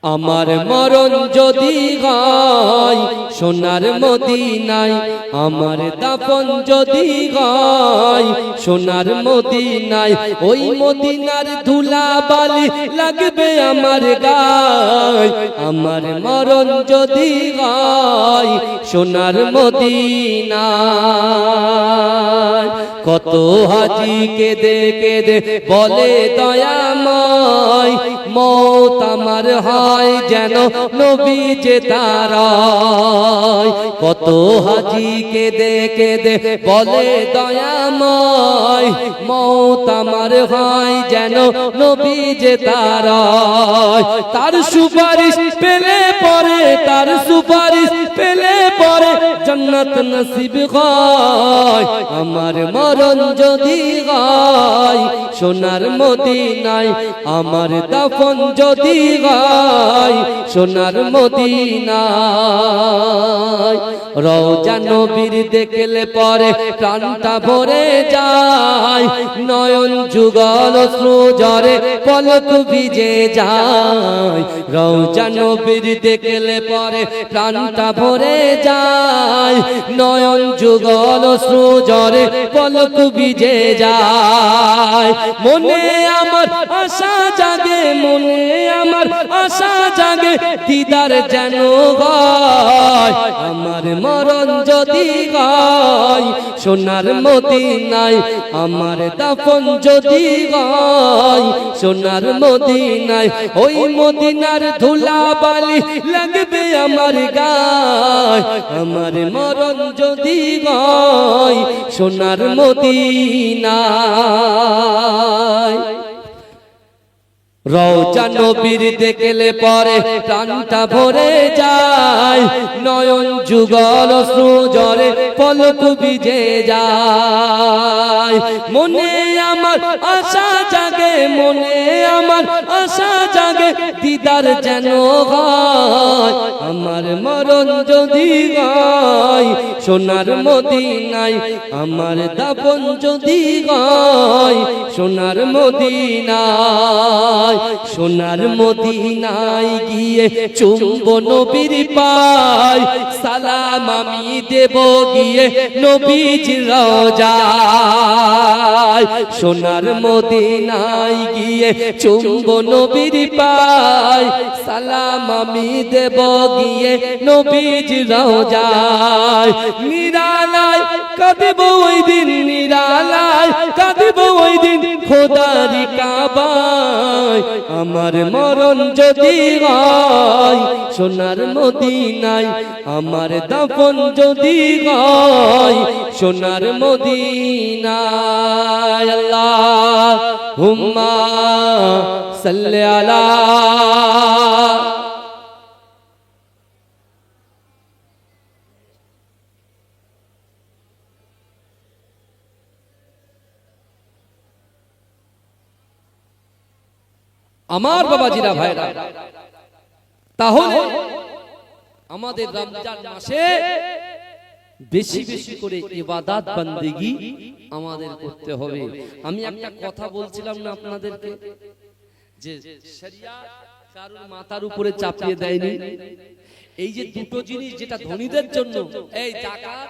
আমার মরণ যদি হয় সোনার মদিনায়, আমার দাফন যদি হয় সোনার মদিনায়, ওই মদিনার ধুলা বালি লাগবে আমার গায়। আমার মরণ যদি হয় সোনার মদিনায়, কত হাজি কেঁদে কেঁদে বলে দয়াময়, মওত আমার হয় যেন নবী যে তারায়। কত হাজি কেঁদে কেঁদে বলে দয়াময়, মওত আমার হয় যেন নবী যে তারায়। তার সুপারিশ পেলে পরে, তার সুপারিশ পেলে পরে জান্নাত নসিব হয়। আমার মরণ যদি হয় সোনার মদিনায়, আমার দাফন যদি হয় সোনার মদিনায়। রওজা নবীর দেখলে পরে প্রাণটা ভরে যায়, নয়ন যুগল অশ্রু ঝরে পলক ভিজে যায়। রওজা নবীর দেখলে পরে প্রাণটা ভরে যায়, নয়ন যুগল অশ্রু ঝরে পলক ভিজে যায়। মনে আমার আশা জাগে, মনে আমার আশা জাগে, দিদার যেন হয়। আমার মরণ যদি হয় সোনার মদিনায়, আমার দাফন যদি হয় সোনার মদিনায়, ওই মদিনার ধুলা বালি লাগবে আমার গায়। আমার মরণ যদি হয় সোনার মদিনায়। রওজা নবীর দেখলে পরে প্রাণটা ভরে যায়, নয়ন যুগল অশ্রু ঝরে পলক ভিজে যায়। মনে আমার আশা জাগে, মনে আমার আশা জাগে, দিদার যেন হয়। আমার মরণ যদি হয় সোনার মদিনায়, আমার দাফন যদি হয় সোনার মদিনায়। সোনার মদিনায় গিয়ে চুম্ব নবীর পায়, সালাম আমি দেব গিয়ে নবীজির রওজায়। সোনার মদিনায় গিয়ে চুম্ব নবীর পায়, সালাম আমি দেব গিয়ে নবীজির রওজায়। নিরালায় কাঁদব ওই দিন, নিরালায় কাঁদব ওই দিন খোদারি কাবায়। আমার মরণ যদি হয় সোনার মদিনায়, আমার দাফন যদি হয় সোনার মদিনায়। আল্লাহুম্মা সাল্লি আলা আমার বাবাজিরা ভাইরা। তাহলে আমাদের রমজান মাসে বেশি বেশি করে ইবাদত বন্দেগী আমাদের করতে হবে। আমি একটা কথা বলছিলাম না আপনাদেরকে, যে শরিয়াত কারুর মাথার উপরে চাপিয়ে দেয়নি। এই যে দুটো জিনিস যেটা ধনীদের জন্য, এই যাকাত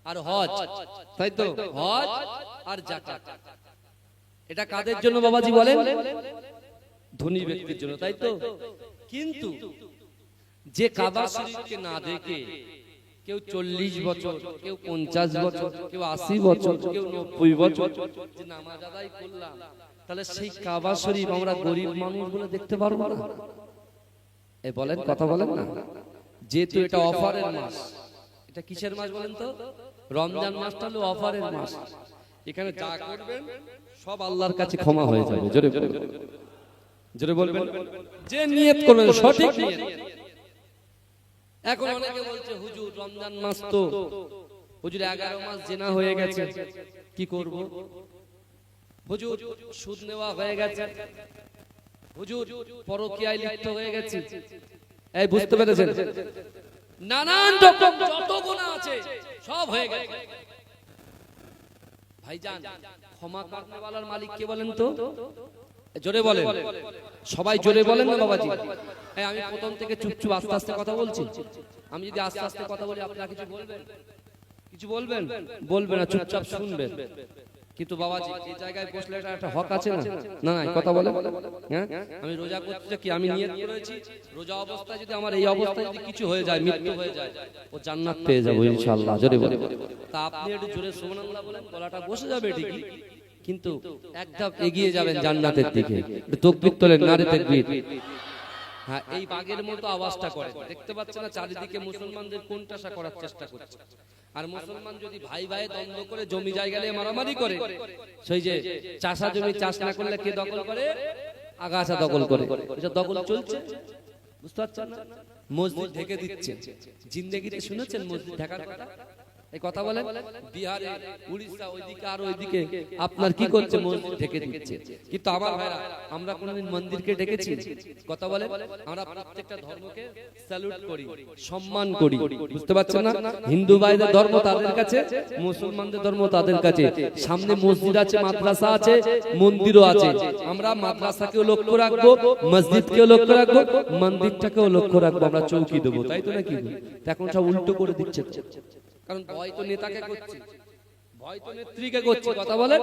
আর হজ, তাই তো? হজ আর যাকাত, এটা কাদের জন্য বাবাজি বলেন? ধনী ব্যক্তির জন্য, তাই তো? কিন্তু যে কাবা শরীফকে না দেখে কেউ 40 বছর, কেউ 50 বছর, কেউ 80 বছর, কেউ 90 বছর যে নামাজ আদায় করলাম, তাহলে সেই কাবা শরীফ আমরা গরিব মানুষগুলো দেখতে পারবো না? এই বলেন, কথা বলেন না। যেহেতু এটা অফারের মাস, এটা কিসের মাস বলেন তো? রমজান মাসটা হলো অফারের মাস। এখানে যা করবেন সব আল্লাহর কাছে ক্ষমা হয়ে যাবে। জোরে জোরে বলবেন, যে নিয়ত করবেন সঠিক নিয়ত। এখন অনেকে বলছে হুজুর রমজান মাস তো, হুজুর 11 মাস জিনা হয়ে গেছে, কি করব? হুজুর সুদ নেওয়া হয়ে গেছে, হুজুর পরকীয়ায় লিপ্ত হয়ে গেছে। এই বুঝতে পেরেছেন? নানান রকম যত গুনাহ আছে সব হয়ে গেছে। ভাইজান, ক্ষমা করনেওয়ালার মালিক কে বলেন তো? জোরে বলেন, সবাই জোরে বলেন না বাবাজি। আমি প্রথম থেকে চুপচুপ আস্তে আস্তে কথা বলছি। আমি যদি আস্তে আস্তে কথা বলি আপনারা কিছু বলবেন? কিছু বলবেন? বলবেন না, চুপচাপ শুনবেন। কিন্তু বাবাজি এই জায়গায় বসলে একটা হক আছে না? না না, কথা বলে। হ্যাঁ, আমি রোজা করতে কি আমি নিয়ত করেছি রোজা অবস্থায় যদি আমার এই অবস্থায় যদি কিছু হয়ে যায়, মৃত্যু হয়ে যায়, ও জান্নাত পেয়ে যাবো ইনশাআল্লাহ। জোরে বলে। তা আপনি একটু জোরে সুবহানাল্লাহ বলেন, গলাটা বসে যাবে ঠিকই, কিন্তু এক ধাপ এগিয়ে যাবেন জান্নাতের দিকে। তাকবীর তোলেন, নারে তাকবীর। হ্যাঁ, এই বাগের মতো আওয়াজটা করে। দেখতে পাচ্ছেন না চারিদিকে মুসলমানদের কোণঠাসা করার চেষ্টা করছে। আর মুসলমান যদি ভাই ভাই দ্বন্দ্ব করে জমি জায়গা নিয়ে মারামারি করে, সেই যে চাষা জমি চাষ না করলে কে দখল করে? আগাছা দখল করে। এটা দখল চলছে, বুঝতে পারছেন না? মসজিদ ঢেকে দিচ্ছে। জিন্দেগিতে শুনেছেন মসজিদ ঢাকার কথা? এই কথা বলেন। বিহারে, উড়িষ্যা, ওইদিকে আর ওইদিকে আপনার কি করছে? মসজিদ ঢেকে দিচ্ছে। কিন্তু আমার ভাইরা, আমরা কোনদিন মন্দিরকে ডেকেছি? কথা বলেন। আমরা প্রত্যেকটা ধর্মকে স্যালুট করি, সম্মান করি, বুঝতে পারছেন না? হিন্দু ভাইদের ধর্ম তাদের কাছে, মুসলমানদের ধর্ম তাদের কাছে। সামনে মসজিদ আছে, মাদ্রাসা আছে, মন্দিরও আছে। আমরা মাদ্রাসাকেও লক্ষ্য রাখবো, মসজিদকেও লক্ষ্য রাখবো, মন্দিরটাকেও লক্ষ্য রাখবো। আমরা চৌকি দেবো, তাই তো নাকি? এখন সব উল্টো করে দিচ্ছে। কারণ ভয় তো নেতাকে করছে, ভয় তো নেত্রীকে করছে। কথা বলেন।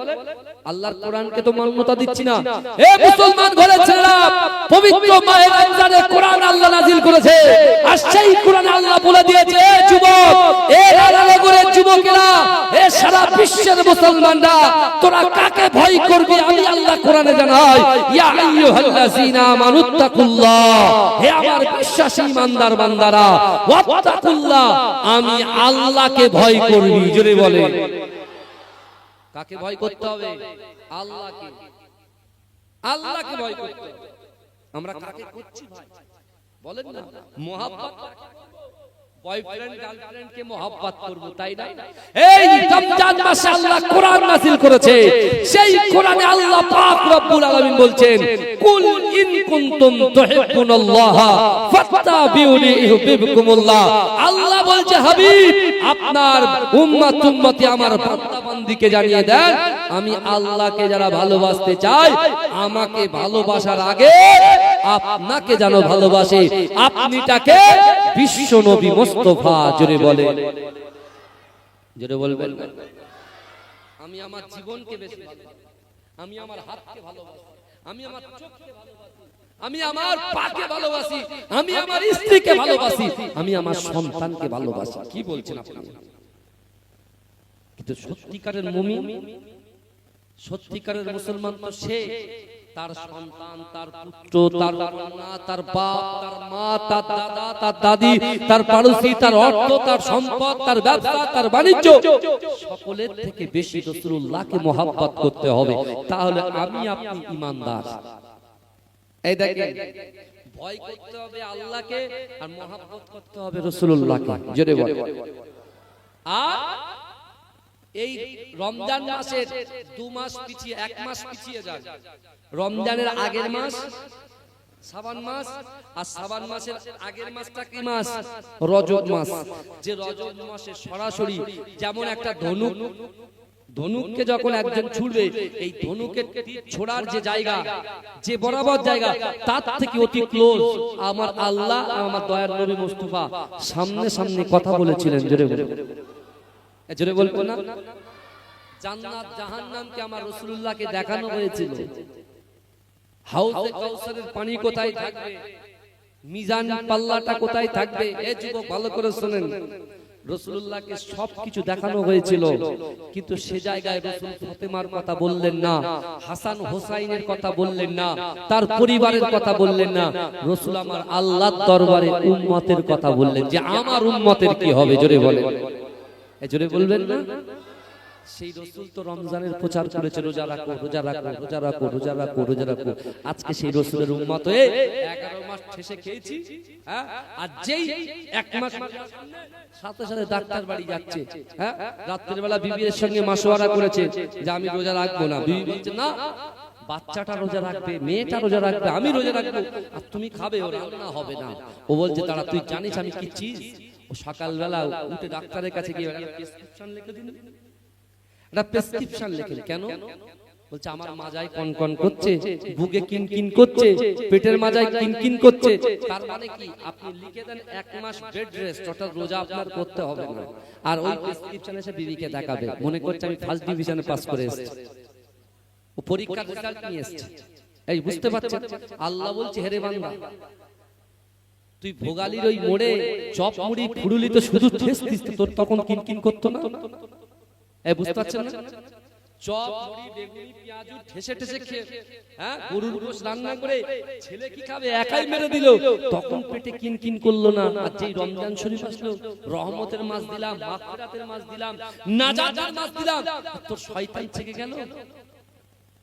আল্লাহর কোরআনকে তো মান্যতা দিচ্ছি না। এ মুসলমান ঘরের ছেলেরা, পবিত্র মাহে রমজানে কোরআন আল্লাহ নাযিল করেছে। আর সেই কোরআনে আল্লাহ বলে দিয়েছে, এ যুবক, এ রানানগরের যুবকেরা, এ সারা বিশ্বের মুসলমানরা, তোরা কাকে ভয় করবি? আমি আল্লাহ কোরআনে জানাই, ইয়া আইয়ুহাল্লাযীনা আমানুত্তাকুল্লাহ, হে আমার বিশ্বাসী ইমানদার বান্দারা, ওয়াত্তাকুল্লাহ, আমি আল্লাহকে ভয় করবি। জোরে বলে। কাকে ভয় করতে হবে? আল্লাহকে। আল্লাহকে ভয় করতে হবে। আমরা কাকে করছি ভাই বলেন না? মোহাব্বত, বয়ফ্রেন্ড গার্লফ্রেন্ডকে মোহাব্বত করব, তাই না? এই রমজান মাসে আল্লাহ কোরআন নাযিল করেছে। সেই কোরআনে আল্লাহ পাক রব্বুল আলামিন বলছেন, কুল ইন কুনতুম তুহিব্বুনাল্লাহ ফাত্তাবিউনি ইউহিব্বুকুমুল্লাহ। আল্লাহ বলছে, হাবিব, আপনার উম্মত উম্মতি আমার বান্দা বান্দীকে জানিয়ে দেন, আমি আল্লাহকে যারা ভালোবাসতে চায়, আমাকে ভালোবাসার আগে আপনাকে যেন ভালোবাসে। আপনি তাকে বিশ্ব নবী মুস্তাফা। জোরে বলে, জোরে বলবেন। আমি আমার জীবনকে বেশি ভালোবাসি, আমি আমার হাতকে ভালোবাসি, আমি আমার চোখকে ভালোবাসি, আমি আমার পাকে ভালোবাসি, আমি আমার স্ত্রীকে ভালোবাসি, আমি আমার সন্তানকে ভালোবাসি। কি বলছেন আপনি? কিন্তু সত্যিকারের মুমিন, সত্যিকারের মুসলমান তো সে, তার সন্তান, তার পুত্র, তার কন্যা, তার বাপ, তার মা, তার দাদা, তার দাদি, তার পাড়োশি, তার অর্থ, তার সম্পদ, তার ব্যবসা, তার বাণিজ্য, সকলের থেকে বেশি রাসূলুল্লাহকে মহব্বত করতে হবে। তাহলে আমি আপনি ঈমানদার। এই দেখেন, ভয় করতে হবে আল্লাহকে আর মহব্বত করতে হবে রাসূলুল্লাহকে। জোরে বলে। আর এই রমজান মাসের 2 মাস পিছিয়ে, 1 মাস পিছিয়ে যান। রমজানের আগের মাস শাবান মাস, আর শাবান মাসের আগের মাসটা কি মাস? রজব মাস। যে রজব মাসে সরাসরি যেমন একটা ধনুক, ধনুককে যখন একজন ছুড়বে, এই ধনুকের ছোড়ার যে জায়গা, যে বরাবর জায়গা, তার থেকে অতি ক্লোজ আমার আল্লাহ, আমার দয়ার নবী মুস্তাফা সামনে সামনে কথা বলেছিলেন। জোরে বলে, জোরে বলবো না? জান্নাত জাহান্নামকে আমার রাসূলুল্লাহকে দেখানো হয়েছিল। হাউজে কাউসারের পানি কোথায় থাকবে, মিজান পাল্লাটা কোথায় থাকবে, এ যুবক ভালো করে শুনেন। রাসূলুল্লাহকে সবকিছু দেখানো হয়েছিল, কিন্তু সে জায়গায় রাসূল ফাতেমার কথা বললেন না, হাসান হোসাইনের কথা বললেন না, তার পরিবারের কথা বললেন না। রাসূল আমার আল্লাহর দরবারে উম্মতের কথা বললেন, যে আমার উম্মতের কি হবে। জোরে বলেন, জোরে বলবেন না? সেই রাসূল তো রমজানের প্রচার করেছে, রোজা রাখো, রোজা রাখো, রোজা রাখো, রোজা রাখো, রোজা রাখো। আজকে সেই রাসূলের উম্মত হয়ে 11 মাস ঠেসে খেয়েছি, হ্যাঁ? আর যেই 1 মাস সাথে সাথে ডাক্তার বাড়ি যাচ্ছে, হ্যাঁ? রাতের বেলা বিবির সঙ্গে মাশওয়ারা করেছে যে আমি রোজা রাখবো না। বিবি বলছে, না, বাচ্চাটা রোজা রাখবে, মেয়েটা রোজা রাখবে, আমি রোজা রাখবো, আর তুমি খাবে, ও রান্না হবে না। ও বলছে, তারা তুই জানিস আমি কি চিজ? ও সকালবেলা উঠে ডাক্তারের কাছে গিয়ে প্রেসক্রিপশন লিখে দিন, একটা প্রেসক্রিপশন লিখেন। কেন? বলছে আমার মাজায় কনকন করছে, বুকে কিনকিন করছে, পেটের মাজায় কিনকিন করছে। তার মানে কি আপনি লিখে দেন 1 মাস বেড রেস্ট, অর্থাৎ রোজা আপনার করতে হবে না। আর ওই প্রেসক্রিপশনে এসে বিবিকে দেখাবে, মনে করছে আমি ফার্স্ট ডিভিশনে পাস করে এসেছি, ও পরীক্ষার রেজাল্ট নিয়ে এসেছে। এই বুঝতে পারছেন? আল্লাহ বলছে হেরে বান্দা, তুই ভোগালির ওই মোড়ে চপ মুড়ি ফুড়ুলি তো শুধু ঠেস দিস, তোর তখন কিনকিন করতো না? এই বুঝতে পারছেন না? চপ মুড়ি বেগুনি পেঁয়াজু ঠেসে ঠেসে খেয়ে, হ্যাঁ, গরুর গোশত রান্না করে ছেলে কি খাবে, একাই মেরে দিল, তখন পেটে কিনকিন করলো না। আর যেই রমজান শরীফ আসলো, রহমতের মাস দিলাম, মাগফিরাতের মাস দিলাম, নাজাতের মাস দিলাম, তোর শয়তান থেকে গেল।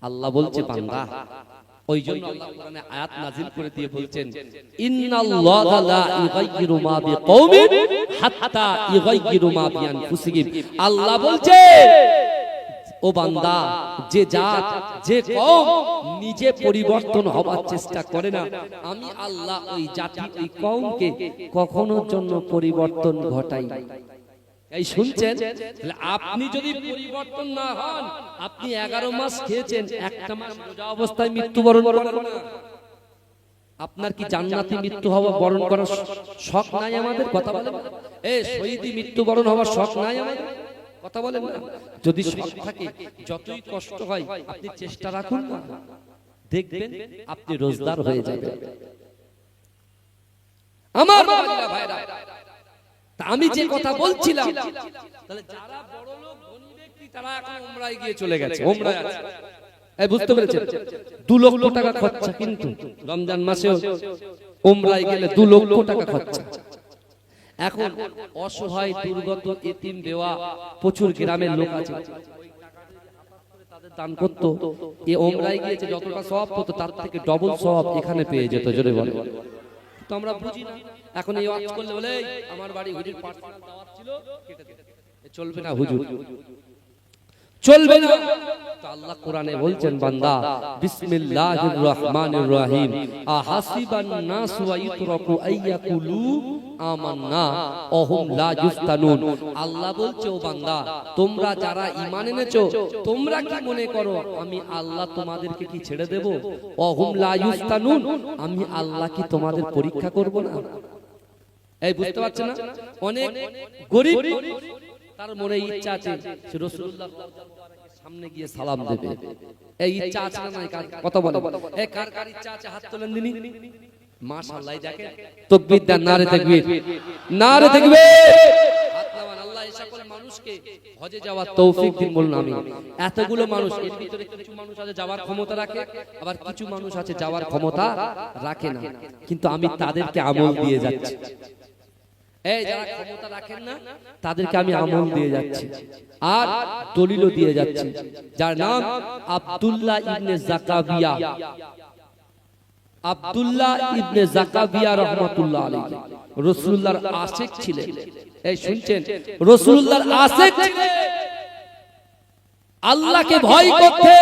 আল্লাহ বলছে বান্দা, ওই জন্য আল্লাহ কোরআনে আয়াত নাযিল করে দিয়ে বলছেন, ইন্নাল্লাহা লা ইউগাইয়িরু মা বিকওমিন হাত্তা ইউগাইয়িরু মা বিআনফুসিহিম। আল্লাহ বলছে ও বান্দা, যে জাত যে কওম নিজে পরিবর্তন হবার চেষ্টা করে না, আমি আল্লাহ ওই জাতি ওই কওমকে কখনোর জন্য পরিবর্তন ঘটাই। এই শুনছেন? আপনি যদি পরিবর্তন না হন, আপনি 11 মাস খেয়েছেন, একটা মাস রোজা অবস্থায় মৃত্যুবরণ করেন না, আপনার কি জান্নাতি মৃত্যু হওয়া বরণ করার শখ নাই আমাদের? কথা বলেন। এই শহীদি মৃত্যুবরণ হওয়ার শখ নাই আমাদের? কথা বলেন না। যদি শখ থাকে, যতই কষ্ট হয় আপনি চেষ্টা রাখুন না, দেখবেন আপনি রোজদার হয়ে যাবেন। আমার ভাইরা, আমি যে কথা বলছিলাম, তাহলে যারা বড় লোক ধনী ব্যক্তি তারা এখন উমরায় গিয়ে চলে গেছে, উমরায় আছে। এই বুঝতে পেরেছেন? 2 লক্ষ টাকা খরচা, কিন্তু রমজান মাসেও উমরায় গেলে 2 লক্ষ টাকা খরচা। এখন অসহায় দুর্গত এতিম বেওয়া প্রচুর গ্রামের লোক আছে, তাদের দান করতো, এই উমরায় গিয়েছে যতটা সওয়াব হতো তার থেকে ডবল সওয়াব এখানে পেয়ে যেত। জোরে বলে। তো আমরা বুঝি না, এখন এই ওয়াজ করলে বলে আমার বাড়ি হুজুর পার্সোনাল দাওয়াত ছিল, কেটে দে। চলবে না হুজুর, চলবে না। তো আল্লাহ কোরআনে বলছেন বান্দা, বিসমিল্লাহির রহমানির রহিম, আহাসিবান নাস ওয়া ইতরাকু আইয়াকুলু আমান্না ওহুম লা ইফতানুন। আল্লাহ বলছে ও বান্দা, তোমরা যারা ঈমান এনেছো, তোমরা কি মনে করো আমি আল্লাহ তোমাদেরকে কি ছেড়ে দেব? ওহুম লা ইফতানুন, আমি আল্লাহ কি তোমাদের পরীক্ষা করব না? এই বুঝতে পারছেন না? অনেক গরীব তার মনে ইচ্ছা আছে সে রাসূলুল্লাহ সামনে গিয়ে সালাম দেবে, এই ইচ্ছা আছে না? কথা বলে। এই কার কার ইচ্ছা আছে হাত তোলেন দিনি। মাশাআল্লাহ, দেখেন তাকবীর দেন, নারে তাকবীর, নারে তাকবীর। হাত নামান। আল্লাহ এই সকল মানুষকে হজে যাওয়ার তৌফিক দিন বলুন আমিন। এতগুলো মানুষ, এর ভিতরে কিছু মানুষ আছে যাওয়ার ক্ষমতা রাখে, আবার কিছু মানুষ আছে যাওয়ার ক্ষমতা রাখে না, কিন্তু আমি তাদেরকে আমল দিয়ে যাচ্ছি। এই যারা ক্ষমতা রাখেন না তাদেরকে আমি আমল দিয়ে যাচ্ছি আর দলিলও দিয়ে যাচ্ছি, যার নাম আব্দুল্লাহ ইবনে জাকাবিয়া। আব্দুল্লাহ ইবনে জাকাবিয়া রাহমাতুল্লাহ আলাইহি রাসূলুল্লাহর আশিক ছিলেন। এই শুনছেন? রাসূলুল্লাহর আশিক ছিলেন, আল্লাহকে ভয় করতে,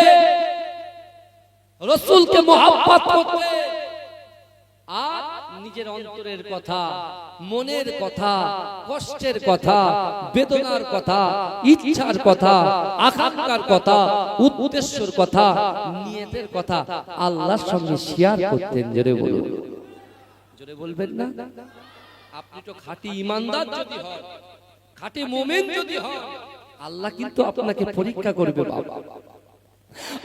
রাসূলকে মহব্বত করতে, আর নিজের অন্তরের কথা, মনের কথা, কষ্টের কথা, বেদনার কথা, ইচ্ছার কথা, আকাঙ্ক্ষার কথা, উদ্দেশ্যের কথা, নিয়তের কথা আল্লাহর সঙ্গে শেয়ার করতেন। জোরে বলুন, জোরে বলবেন না? আপনি তো খাঁটি ঈমানদার যদি হন, খাঁটি মুমিন যদি হন, আল্লাহ কিন্তু আপনাকে পরীক্ষা করবে বাবা।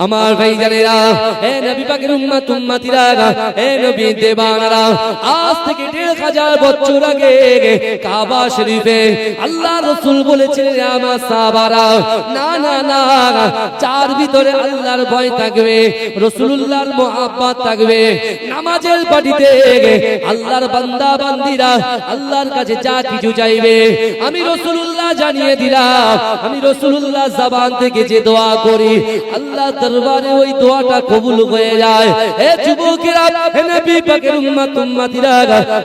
আমার ভাইজানেরা, হে নবী পাকের উম্মত উম্মতিরা, হে নবী দেবানরা, আজ থেকে ১৫০০ বছর আগে কাবা শরীফে আল্লাহ রাসূল বলেছিলেন আমার সাহাবারা, না না না, যার ভিতরে আল্লাহর ভয় থাকবে, রাসূলুল্লাহর মুহাব্বত থাকবে, নামাজের পাটিতে আল্লাহর বান্দা বান্দীরা আল্লাহর কাছে যা কিছু চাইবে আমি রাসূলুল্লাহ জানিয়ে দিলাম, আমি রাসূলুল্লাহ জবান থেকে যে দোয়া করি আল্লাহ দরবারে ওই দোয়াটা কবুল হয়ে যায়। হে যুবকেরা, হে নবী পাকের উম্মত উম্মতিরা,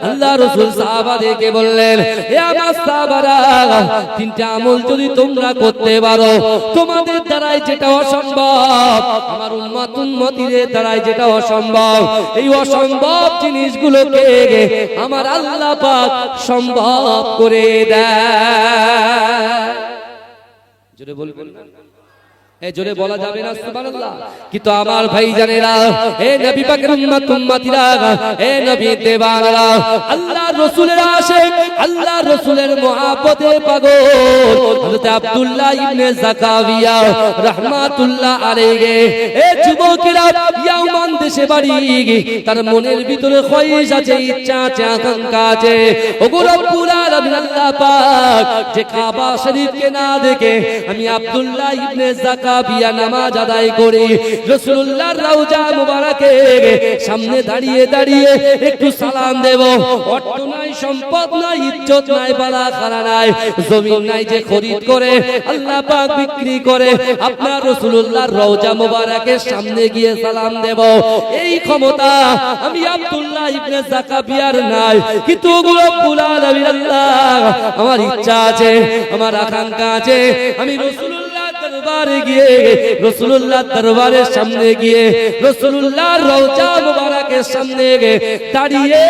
আল্লাহ রাসূল সাহাবাদেরকে বললেন, হে আমার সাহাবারা, 3টা আমল যদি তোমরা করতে পারো, তোমাদের দ্বারাই যেটা অসম্ভব, আমার উম্মত উম্মতিদের দ্বারাই যেটা অসম্ভব, এই অসম্ভব জিনিসগুলোকে আমার আল্লাহ পাক সম্ভব করে দেয়। জোরে বলবেন না? এ জোরে বলা যাবে না সুবহানাল্লাহ। কিন্তু আমার ভাইজানেরা, এ নবী পাকের উম্মত উম্মতিরা, এ নবী দেওয়ানরা, আল্লাহর রাসূলের আশিক, আল্লাহর রাসূলের মুহাব্বতে পাগল হযরত আব্দুল্লাহ ইবনে যাকারিয়া রাহমাতুল্লাহ আলাইহি, এ যুবকেরা, ইয়ামান দেশে বাড়ি, তার মনের ভিতরে খয়েশ আছে, ইচ্ছা আছে, আকাঙ্ক্ষা আছে। ওগো রব্বুল আলামিন আল্লাহ পাক, যে কাবা শরীফকে না দেখে আমি আব্দুল্লাহ ইবনে যাকারিয়া নামাজ আদায় করি, রাসূলুল্লাহর রওজা মুবারকে সামনে দাঁড়িয়ে দাঁড়িয়ে একটু সালাম দেব। অর্থ নাই, সম্পদ নাই, ইজ্জত নাই, বালা খানা নাই, জমিন নাই যে খরিদ করে আল্লাহ পাক বিক্রি করে আপনার রাসূলুল্লাহর রওজা মুবারকের সামনে গিয়ে সালাম দেব, এই ক্ষমতা আমি আব্দুল্লাহ ইবনে যাকারিয়ার নাই। কিন্তু রব্বুল আলামিন আল্লাহ, আমার ইচ্ছা আছে, আমার আকাঙ্ক্ষা আছে, আমি রাসূলুল্লাহর দরবারে গিয়ে, রাসূলুল্লাহর দরবারের সামনে গিয়ে, রাসূলুল্লাহর রওজা মুবারকের সামনে গিয়ে দাঁড়িয়ে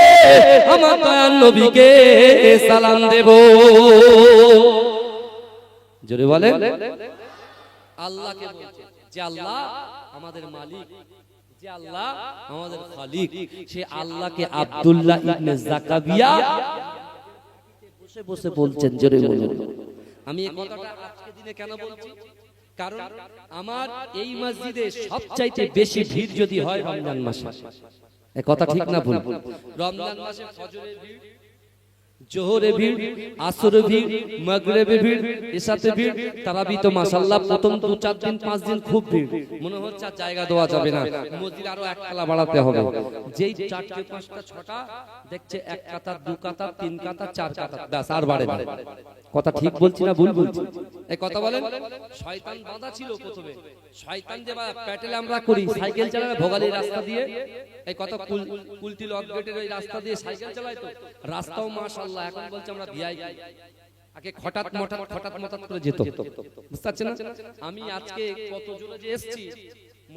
আমার দয়ার নবীকে সালাম দেব। জোরে বলেন। আল্লাহকে বলছে যে আল্লাহ আমাদের মালিক, যে আল্লাহ আমাদের খালিক, সে আল্লাহকে আব্দুল্লাহ ইবনে যাকারিয়া বসে বসে বলছেন। জোরে বলুন। আমি এই কথাটা আজকে দিনে কেন বলছি? কারণ আমার এই মসজিদে সবচাইতে বেশি ভিড় যদি হয় রমজান মাসে। এই কথা ঠিক না ভুল? রমজান মাসে ফজরের ভিড়, জোহরে ভিড়, আসরে ভিড়, মাগরিবে ভিড়, ইশাতে ভিড়, তারাবি তো মাশাআল্লাহ প্রথম 2-4 দিন 5 দিন খুব ভিড়, মনে হচ্ছে আর জায়গা দেওয়া যাবে না, মসজিদ আরো এক কালা বাড়াতে হবে। যেই 4টে 5টা 6টা দেখছে, 1 কাতার 2 কাতার 3 কাতার 4 কাতার, ব্যাস আর বাড়ে না। কথা ঠিক বলছি না ভুল বলছি? এই কথা বলেন। শয়তান বাঁধা ছিল প্রথমে, শয়তান যে প্যাটেল আমরা করি, সাইকেল চালায় ভোগালীর রাস্তা দিয়ে, এই কথা কুলটি লক গেটের ওই রাস্তা দিয়ে সাইকেল চালায়, তো রাস্তাও মাশাআল্লাহ এখন বলছে আমরা ভিআইপি। আগে হঠাৎ মঠাৎ করে যেত, বুঝতে পারছেন না? আমি আজকে কত জোরে যে এসেছি,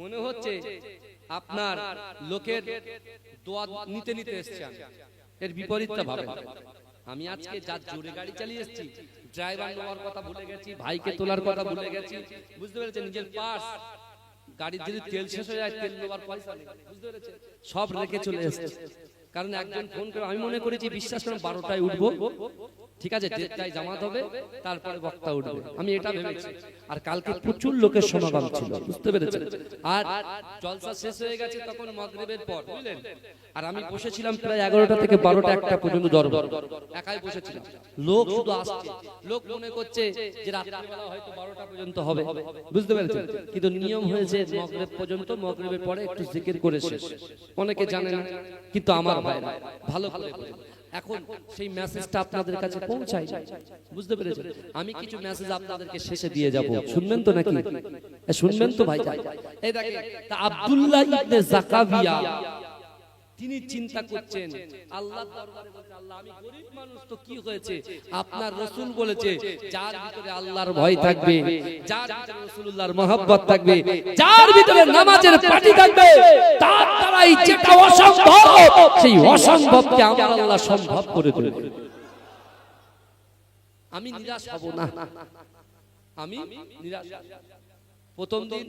মনে হচ্ছে আপনার লোকের দোয়া নিতে নিতে এসেছি আমি। এর বিপরীতটা ভাবে। আমি আজকে যা জোরে গাড়ি চালিয়ে এসেছি, ড্রাইভার নেওয়ার কথা ভুলে গেছি, ভাইকে তোলার কথা ভুলে গেছি, বুঝতে পেরেছেন? নিজের পার্স, গাড়ির যদি তেল শেষ হয়ে যায়, তেল নেওয়ার পয়সা নেই, বুঝতে পেরেছেন? সব রেখে চলে এসেছি। কারণ একজন ফোন করে, আমি মনে করেছি বিশ্বাস করেন 12টায় উঠবো, ঠিক আছে, 1:30টায় জামাত হবে, তারপরে বক্তা উঠবে, আমি এটা ভেবেছি। আর কালকে প্রচুর লোকের সমাগম ছিল, বুঝতে পেরেছেন? আর জলসা শেষ হয়ে গেছে তখন মাগরিবের পর, বুঝলেন? আর আমি বসেছিলাম প্রায় 11টা থেকে 12টা 1টা পর্যন্ত দরবার, একাই বসেছিলাম। লোক শুধু আসছে, লোক মনে করছে যে রাত্রিবেলা হয়তো 12টা পর্যন্ত হবে, বুঝতে পেরেছেন? কিন্তু নিয়ম হয়েছে মাগরিব পর্যন্ত, মাগরিবের পরে একটু জিকির করে শেষ। অনেকে জানে না, কিন্তু আমার ভাইরা ভালো করে বোঝে। এখন সেই মেসেজটা আপনাদের কাছে পৌঁছায়, বুঝতে পেরেছেন? আমি কিছু মেসেজ আপনাদেরকে শেষে দিয়ে যাব, শুনবেন তো নাকি? শুনবেন তো ভাই? এই দেখেন, তা আব্দুল্লাহ ইবনে যাকারিয়া তিনি চিন্তা করছেন, আল্লাহর দরবারে বলতে, আল্লাহ আমি গরীব মানুষ, তো কি হয়েছে? আপনার রাসূল বলেছে, যার ভিতরে আল্লাহর ভয় থাকবে, যার ভিতরে রাসূলুল্লাহর মহব্বত থাকবে, যার ভিতরে নামাজের পাটি থাকবে, তার দ্বারাই যেটা অসম্ভব, সেই অসম্ভবকে আমার আল্লাহ সম্ভব করে দেবে। আমি নিরাশ হব না, আমি নিরাশ। প্রথম দিন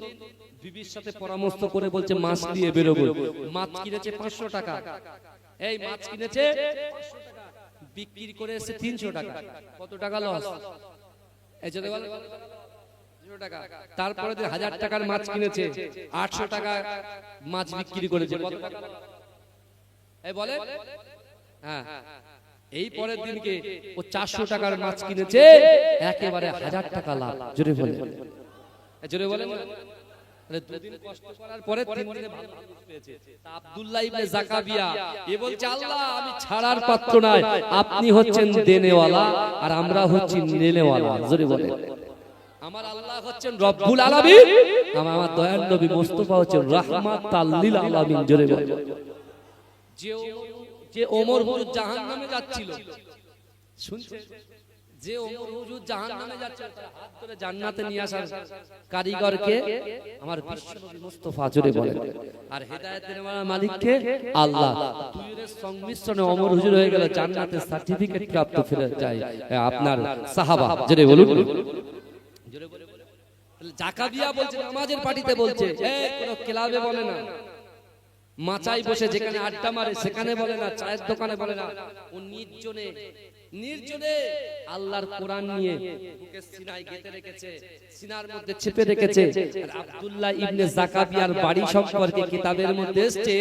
বিবির সাথে পরামর্শ করে বলছে মাছ দিয়ে বেরোবো। মাছ কিনেছে 500 টাকা, এই মাছ কিনেছে 500 টাকা, বিক্রি করে এসে 300 টাকা। কত টাকা লস? এই যে বল 0 টাকা। তারপরে 1000 টাকার মাছ কিনেছে, 800 টাকা মাছ বিক্রি করেছে। কত টাকা? এই বলে, হ্যাঁ। এই পরের দিনকে ও 400 টাকার মাছ কিনেছে, একেবারে 1000 টাকা লাভ। জোরে বলে, জোরে বলেন। দুদিন কষ্ট করার পরে 3 দিনে ভালো মানুষ পেয়েছে। আব্দুল্লাহ ইবনে যাকারিয়া এ বলছে, আল্লাহ আমি ছাড়ার পাত্র নাই, আপনি হচ্ছেন দেনেওয়ালা আর আমরা হচ্ছি নেনেওয়ালা। জোরে বলেন। আমার আল্লাহ হচ্ছেন রব্বুল আলামিন, আমার দয়ার নবী মুস্তাফা হচ্ছেন রাহমাতাল লিল আলামিন। জোরে বলেন। যে ওমর হুজুর জাহান্নামে যাচ্ছিল, শুনছেন? যে ওমর হুজুর জাহান্নামে যাচ্ছে, হাত ধরে জান্নাতে নিয়ে আসার কারিগরকে আমার বিশ্বনবী মুস্তাফা। জোরে বলেন। আর হেদায়েতের মালিককে আল্লাহ। দুইয়ের সংমিশ্রণে ওমর হুজুর হয়ে গেল জান্নাতের সার্টিফিকেট প্রাপ্ত ফিরে যায় আপনার সাহাবা। জোরে বলুন, জোরে বলুন। জাকাবিয়া বলছে নামাজের পার্টিতে বলছে, কোনো ক্লাবে বলে না, মাচাই বসে যেখানে আড্ডা মারে সেখানে বলে না, চায়ের দোকানে বলে না, ও নির্জনে নির্জনে আল্লাহর কোরআন নিয়ে বুকে সিনায় গেঁথে রেখেছে, সিনার মধ্যে চেপে রেখেছে। আর আব্দুল্লাহ ইবনে জাকাবিয়ার বাড়ি সম্পর্কে কিতাবের মধ্যে এসেছে,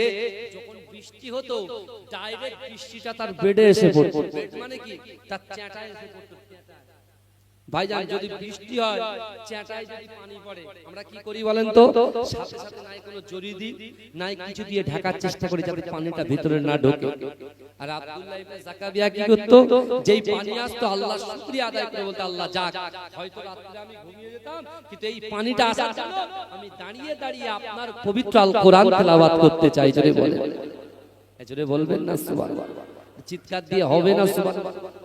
যখন বৃষ্টি হতো ডাইরেক্ট বৃষ্টিটা তার বেডে এসে পড়তো। মানে কি, তার চ্যাটায় এসে পড়তো। ভাইজান যদি বৃষ্টি হয়, চ্যাটায় যদি পানি পড়ে, আমরা কি করি বলেন তো? সাথে সাথে নাই কোনো জড়ি দিই, নাই কিছু দিয়ে ঢাকার চেষ্টা করি যাতে পানিটা ভিতরে না ঢোকে। আর আব্দুল্লাহ ইবনে জাকাবিয়া কি করতো? যেই পানি আসতো আল্লাহর শুকরিয়া আদায় করে বলতো, আল্লাহ যাক, হয়তো রাতে আমি ঘুমিয়ে যেতাম, কিন্তু এই পানিটা আসার জন্য আমি দাঁড়িয়ে দাঁড়িয়ে আপনার পবিত্র আল কোরআন তেলাওয়াত করতে চাই। জোরে বলেন, জোরে বলবেন না সুবহানাল্লাহ, চিৎকার দিয়ে হবে না সুবহানাল্লাহ।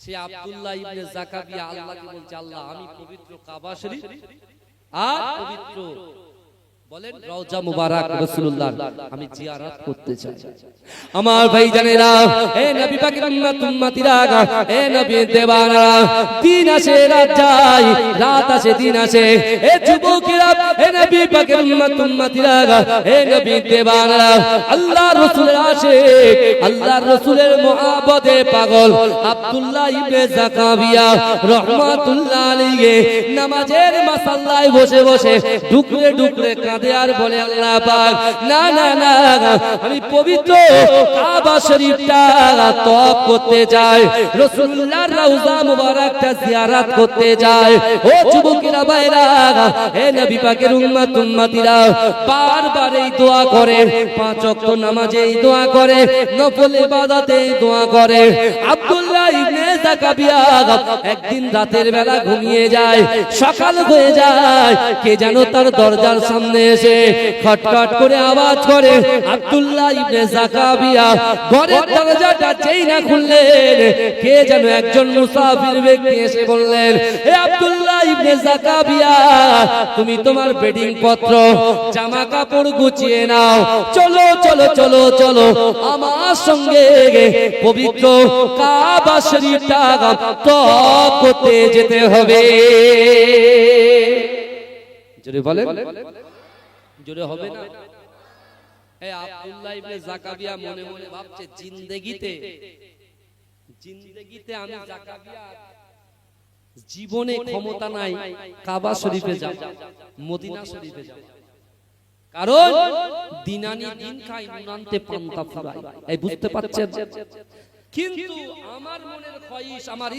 সে আব্দুল্লাহ ইবনে জাকাবিয়া আল্লাহকে বলছে, আল্লাহ আমি পবিত্র কাবা শরীফ আর পবিত্র বলেন রওজা মুবারক রাসূলুল্লাহ আমি জিয়ারত করতে চাই। আমার ভাইজানেরা, হে নবী পাকের উম্মতিরা, হে নবী দেওয়ানা, দিন আসে রাত যায়, রাত আসে দিন আসে। হে যুবকেরা, হে নবী পাকের উম্মতিরা, হে নবী দেওয়ানা, আল্লাহর রাসূলের আশিক, আল্লাহর রাসূলের মুহাব্বতে পাগল আব্দুল্লাহ ইবনে জাকাবিয়া রাহমাতুল্লাহ আলাইহি নামাজের মাসাল্লায় বসে বসে ডুকরে ডুকরে কাঁদে আর বলে, আল্লাহ পাক, না না না, আমি পবিত্র কাবা শরীফটা তওয়াফ করতে চাই, রাসূলুল্লাহর রওজা মুবারকটা জিয়ারত করতে চাই। ও যুবকেরা ভাইরা, হে নবী পাকের উম্মতিরা, বারবার এই দোয়া করে, পাঁচ ওয়াক্ত নামাজে এই দোয়া করে, নফল ইবাদতে এই দোয়া করে। আব্দুল্লাহ ইবনে জাকাবিয়া একদিন রাতের বেলা ঘুমিয়ে যায়, সকাল হয়ে যায়, কে যেন তার দরজার সামনে এসে খটখট করে আওয়াজ করে। আব্দুল্লাহ ইবনে জাকাবিয়া ঘরের দরজাটা যেই না খুললেন, কে যেন একজন মুসাফির ব্যক্তি এসে বললেন, হে আব্দুল্লাহ ইবনে জাকাবিয়া, তুমি তোমার বেডিং পত্র জামা কাপড় গুছিয়ে নাও, চলো চলো চলো চলো আমার সঙ্গে পবিত্র কাবা শরীফটা তওয়াফ করতে যেতে হবে। জোরে বলেন, জোরে হবে না? এই আব্দুল্লাহ ইবনে জাকাবিয়া মনে মনে ভাবছে, জিন্দেগিতে আমি জাকাবিয়া জীবনে ক্ষমতা নাই কাবা শরীফে যাব, মদিনা শরীফে যাব, কারণ দিনানি দিন খাই, নুনান্তে পান্তা ফুরাই। এই বুঝতে পারছেন? কিন্তু আমার মনের খয়েশ, আমার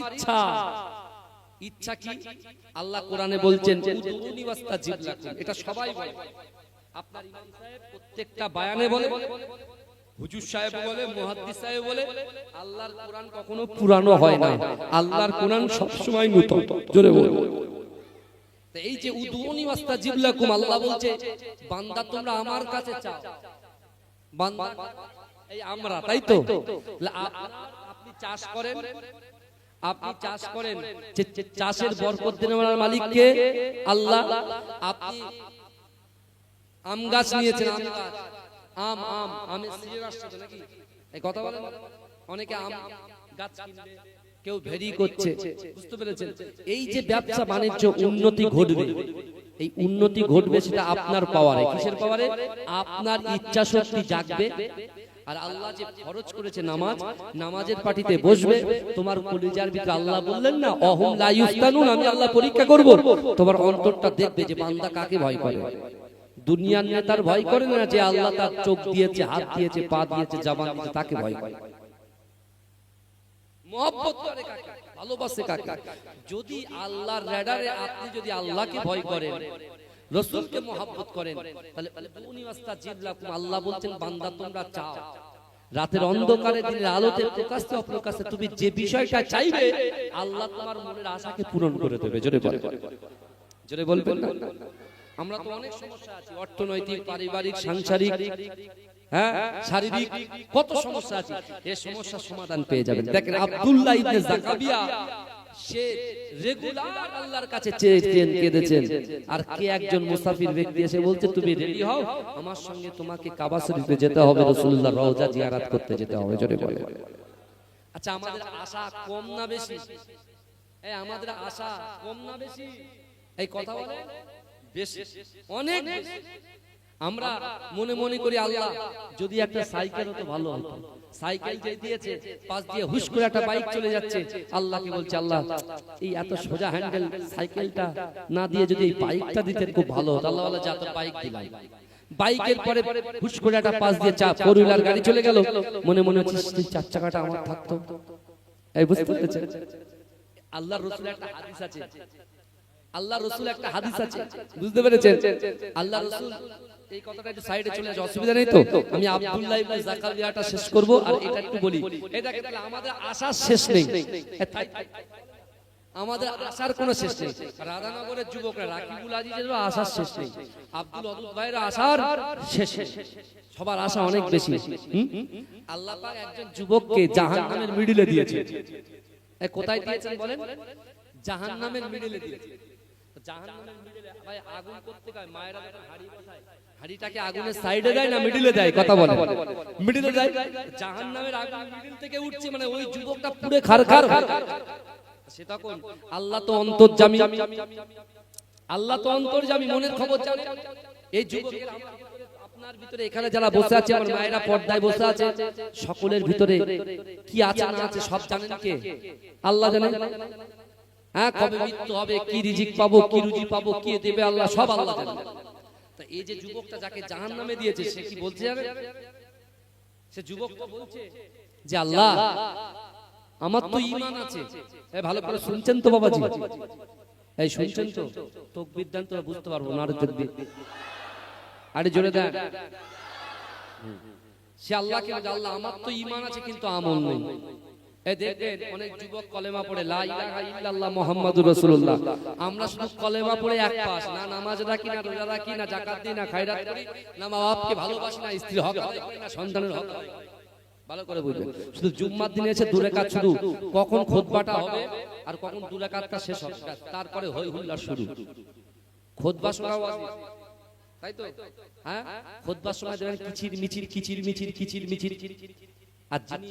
ইচ্ছা কি? আল্লাহ কোরআনে বলছেন, উদউনি ওয়াস্তাজিব লাকুম, এটা সবাই বলে। আপনার ইমাম সাহেব প্রত্যেকটা বয়ানে বলে, হুজুর সাহেব বলে, মুহাদ্দিস সাহেব বলে, আল্লাহর কোরআন কখনো পুরানো হয় না, আল্লাহর কোরআন সব সময় নতুন। জোরে বলে। তো এই যে উদউনি ওয়াস্তাজিব লাকুম, আল্লাহ বলছে, বান্দা তোমরা আমার কাছে চাও, বান্দা এই আমরা, তাই তো? আপনি চাষ করেন, আপনি চাষ করেন, চাষের বরকত দেওয়ার মালিক কে? আল্লাহ। আপনি আম গাছ নিয়েছেন, আম গাছ, আমের সিজন আসছে তো নাকি? এই কথা বলেন, অনেকে আম গাছ কিনবে, কেউ ভেরি করছে, বুঝতে পেরেছেন? এই যে ব্যবসা বাণিজ্য উন্নতি ঘটবে, এই উন্নতি ঘটবে সেটা আপনার পাওয়ারে। কিসের পাওয়ারে? আপনার ইচ্ছা শক্তি জাগবে। আর আল্লাহ যে ফরজ করেছে নামাজ, নামাজের পার্টিতে বসবে, তোমার কলিজার ভিতরে আল্লাহ বললেন না, অহুম লা ইফতানুন, আমি আল্লাহ পরীক্ষা করব, তোমার অন্তরটা দেখবে যে বান্দা কাকে ভয় করে। দুনিয়ার নেতার ভয় করে না, যে আল্লাহ তার চোখ দিয়েছে, হাত দিয়েছে, পা দিয়েছে, জবান দিয়েছে, তাকে ভয় করে। মহব্বত করে কাকে? ভালোবাসে কাকে? যদি আল্লাহর রাডারে আপনি যদি আল্লাহকে ভয় করেন, রাসূলকে মহব্বত করেন, তাহলে উনি ওয়াস্তাজিব লাকুম, আল্লাহ বলছেন, বান্দা তোমরা চাও, রাতের অন্ধকারে দিনের আলোতে প্রকাশ্যে অপ্রকাশ্যে তুমি যে বিষয়টা চাইবে, আল্লাহ তোমার মনের আশাকে পূরণ করে দেবে। জোরে বলেন, জোরে বলবেন না? আমরা তো অনেক সমস্যা আছে, অর্থনৈতিক, পারিবারিক, সাংসারিক, শারীরিক, কত সমস্যা আছে। এই সমস্যার সমাধান পেয়ে যাবেন। দেখেন আব্দুল্লাহ ইবনে জাকাবিয়া, সে রেগুলার আল্লাহর কাছে চেয়েছেন, কেঁদেছেন, আর কে একজন মুসাফির ব্যক্তি এসে বলছে, তুমি রেডি হও, আমার সঙ্গে তোমাকে কাবা শরীফে যেতে হবে, রাসূলুল্লাহর রওজা জিয়ারত করতে যেতে হবে। জোরে বলে। আচ্ছা, আমাদের আশা কম না বেশি? আমাদের আশা কম না বেশি? এই কথা বলে বেশি, অনেক বেশি। আমরা মনে মনে করি আল্লাহ যদি একটা সাইকেল হতো ভালো হতো, সাইকেল যে দিয়েছে পাশ দিয়ে হুশ করে একটা বাইক চলে যাচ্ছে, আল্লাহকে বলছে আল্লাহ এই এত সোজা হ্যান্ডেল সাইকেলটা না দিয়ে যদি এই বাইকটা দিতে খুব ভালো হতো। আল্লাহ বলে যা তোর বাইক দিলাম। বাইকের পরে হুশ করে একটা পাশ দিয়ে ফোর হুইলার গাড়ি চলে গেল, মনে মনে হচ্ছে চার চাকাটা আমার থাকতো। এই বুঝতে পেরেছেন? আল্লাহর রাসূলের একটা হাদিস আছে, আল্লাহর রাসূল একটা হাদিস আছে, বুঝতে পেরেছেন? আল্লাহর রাসূল এই কথাটা একটু সাইডে চলে আসে, অসুবিধা নেই তো? আমি আব্দুল্লাহ ইবনে যাকারিয়াটা শেষ করব আর এটা একটু বলি। এটা কি তাহলে আমাদের আশার শেষ নেই? আমাদের আশার কোনো শেষ নেই। রাধানগরের যুবকরা রাকিবুল আজিজেরও আশার শেষ নেই, আব্দুল ওদুদ ভাইয়ের আশার শেষ নেই, সবার আশা অনেক বেশি। আল্লাহ পাক একজন যুবককে জাহান্নামের মিডলে দিয়েছে। কোথায় দিয়েছেন বলেন? জাহান্নামের মিডলে দিয়েছে। জাহান্নামের মিডলে ভাই আগুন করতে হয়, মায়েরা যখন হাড়ি বসায় হাড়িটাকে আগুনের সাইডে দেয় না মিডলে দেয়? কথা বলে মিডলে দেয়। জাহান্নামের আগুন মিডল থেকে উঠছে, মানে ওই যুবকটা পুরো খারখার। সেটা কোন? আল্লাহ তো অন্তর্যামী, আল্লাহ তো অন্তর্যামী, মনের খবর জানে। এই যুবকের আপনার ভিতরে এখানে যারা বসে আছে, আমার মায়েরা পর্দায় বসে আছে, সকলের ভিতরে কি আছে না আছে সব জানেন কে? আল্লাহ জানেন। হ্যাঁ, কবে মৃত্যু হবে, কি রিজিক পাবো, কি রুজি পাবো, কি দেবে আল্লাহ, সব আল্লাহ জানেন। তা এই যে যুবকটা যাকে জাহান্নামে দিয়েছে, সে কি বলছে জানেন? সে যুবকটা বলছে যে আল্লাহ আমার তো ঈমান আছে। এই ভালো করে শুনছেন তো বাবাজি? এই শুনছেন তো? তাকবীর দেন তো বুঝতে পারবো না। আর তাকবীর আরে জোরে দেন। সে আল্লাহকে বলে আল্লাহ আমার তো ঈমান আছে কিন্তু আমল নেই। এই দেখবেন অনেক যুবক কলেমা পড়ে লা ইলাহা ইল্লাল্লাহ মুহাম্মাদুর রাসূলুল্লাহ, আমরা শুধু কলেমা পড়ে এক পাশ, না নামাজ রাখি, না রোজা রাখি, না যাকাত দিই, না খায়রাত করি, না মা বাপকে ভালোবাসি, না স্ত্রীর হক আদায় করি, না সন্তানের হক আদায় করি। ভালো করে বুঝবেন, শুধু জুম্মার দিনে এসে দুই রাকাত, শুধু কখন খুতবাটা হবে আর কখন দুই রাকাতটা শেষ হবে, তারপরে হই হুল্লা শুরু। খুতবা শোনাও আছে, তাই তো? হ্যাঁ, খুতবার সময় দেখেন কিচির মিচির কিচির মিচির কিচির মিচির। আর যিনি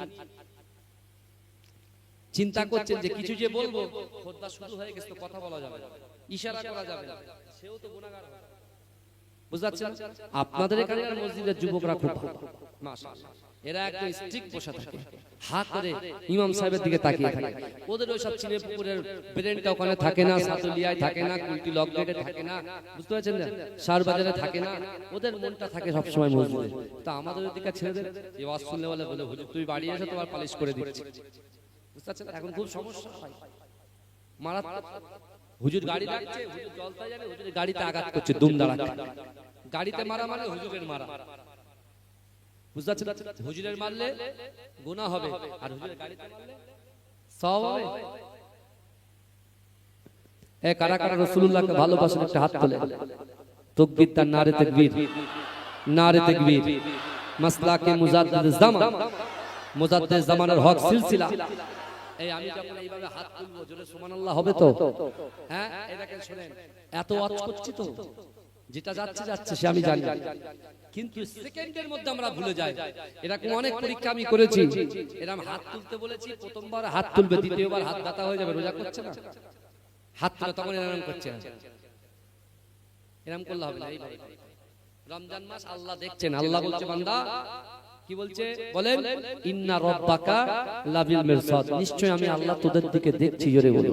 চিন্তা করছেন যে কিছু যে বলবো, খুতবা শুরু হয়ে গেছে তো কথা বলা যাবে না, ইশারা করা যাবে না, সেও তো গুনাহগার হবে। বুঝাচ্ছেন? আপনাদের এখানকার মসজিদের যুবকরা খুব ভালো, মাশাআল্লাহ। এরা একটু স্ট্রিক্ট বসে থাকে, হাত করে ইমাম সাহেবের দিকে তাকিয়ে থাকে। ওদের ওই সব চিনেপুরের ব্রেনটা ওখানে থাকে না, সাতুলিয়ায় থাকে না, কুলটি লক গেটে থাকে না, বুঝতে পারছেন না, শাহর বাজারে থাকে না, ওদের মনটা থাকে সব সময় মসজিদে। তা আমাদের দিকে ছেড়ে দেন, এই ওয়াজ শুনলে বলে হুজুর তুই বাড়ি এসে তোমার পালিশ করে দিচ্ছি। বুঝতে পারছেন? এখন খুব সমস্যা হয়, মারাত্মক। হুজুর গাড়ি লাগছে, হুজুর জলতা জানে, হুজুরের গাড়িতে আঘাত করছে, দুম দাঁড়াচ্ছে। গাড়িতে মারা মানে হুজুরের মারা, বুঝতে পারছেন? হুজুরের মারলে গুনাহ হবে, আর হুজুরের গাড়িতে মারলে সওয়াব হবে। এ কারা কারা রাসূলুল্লাহকে ভালোবাসেন একটা হাত তোলে। তাকবীর, তার নারে তাকবীর, নারে তাকবীর। মাসলাকে মুজাদ্দিদ জামান, মুজাদ্দিদ জামানের হক সিলসিলা। এই আমি যখন এইভাবে হাত তুলবো, জোরে সুবহানাল্লাহ হবে তো? হ্যাঁ, এই দেখেন শুনেন, এত ওয়াজ করছি তো, যেটা যাচ্ছে যাচ্ছে সে আমি জানি, কিন্তু সেকেন্ডের মধ্যে আমরা ভুলে যাই। এরকম অনেক পরীক্ষা আমি করেছি, এরকম হাত তুলতে বলেছি, প্রথমবার হাত তুলবে, দ্বিতীয়বার হাত ব্যথা হয়ে যাবে, রোজা করছে না, হাত তুলে তখন এরকম করছে না, এরকম করলে হবে না। এইভাবে রমজান মাস আল্লাহ দেখছেন, আল্লাহ বলছে বান্দা কি বলছে বলেন, ইন্না রাব্বাকা লাবিল মিরসাদ, নিশ্চয় আমি আল্লাহ তোদের দিকে দেখছি। জোরে বলো।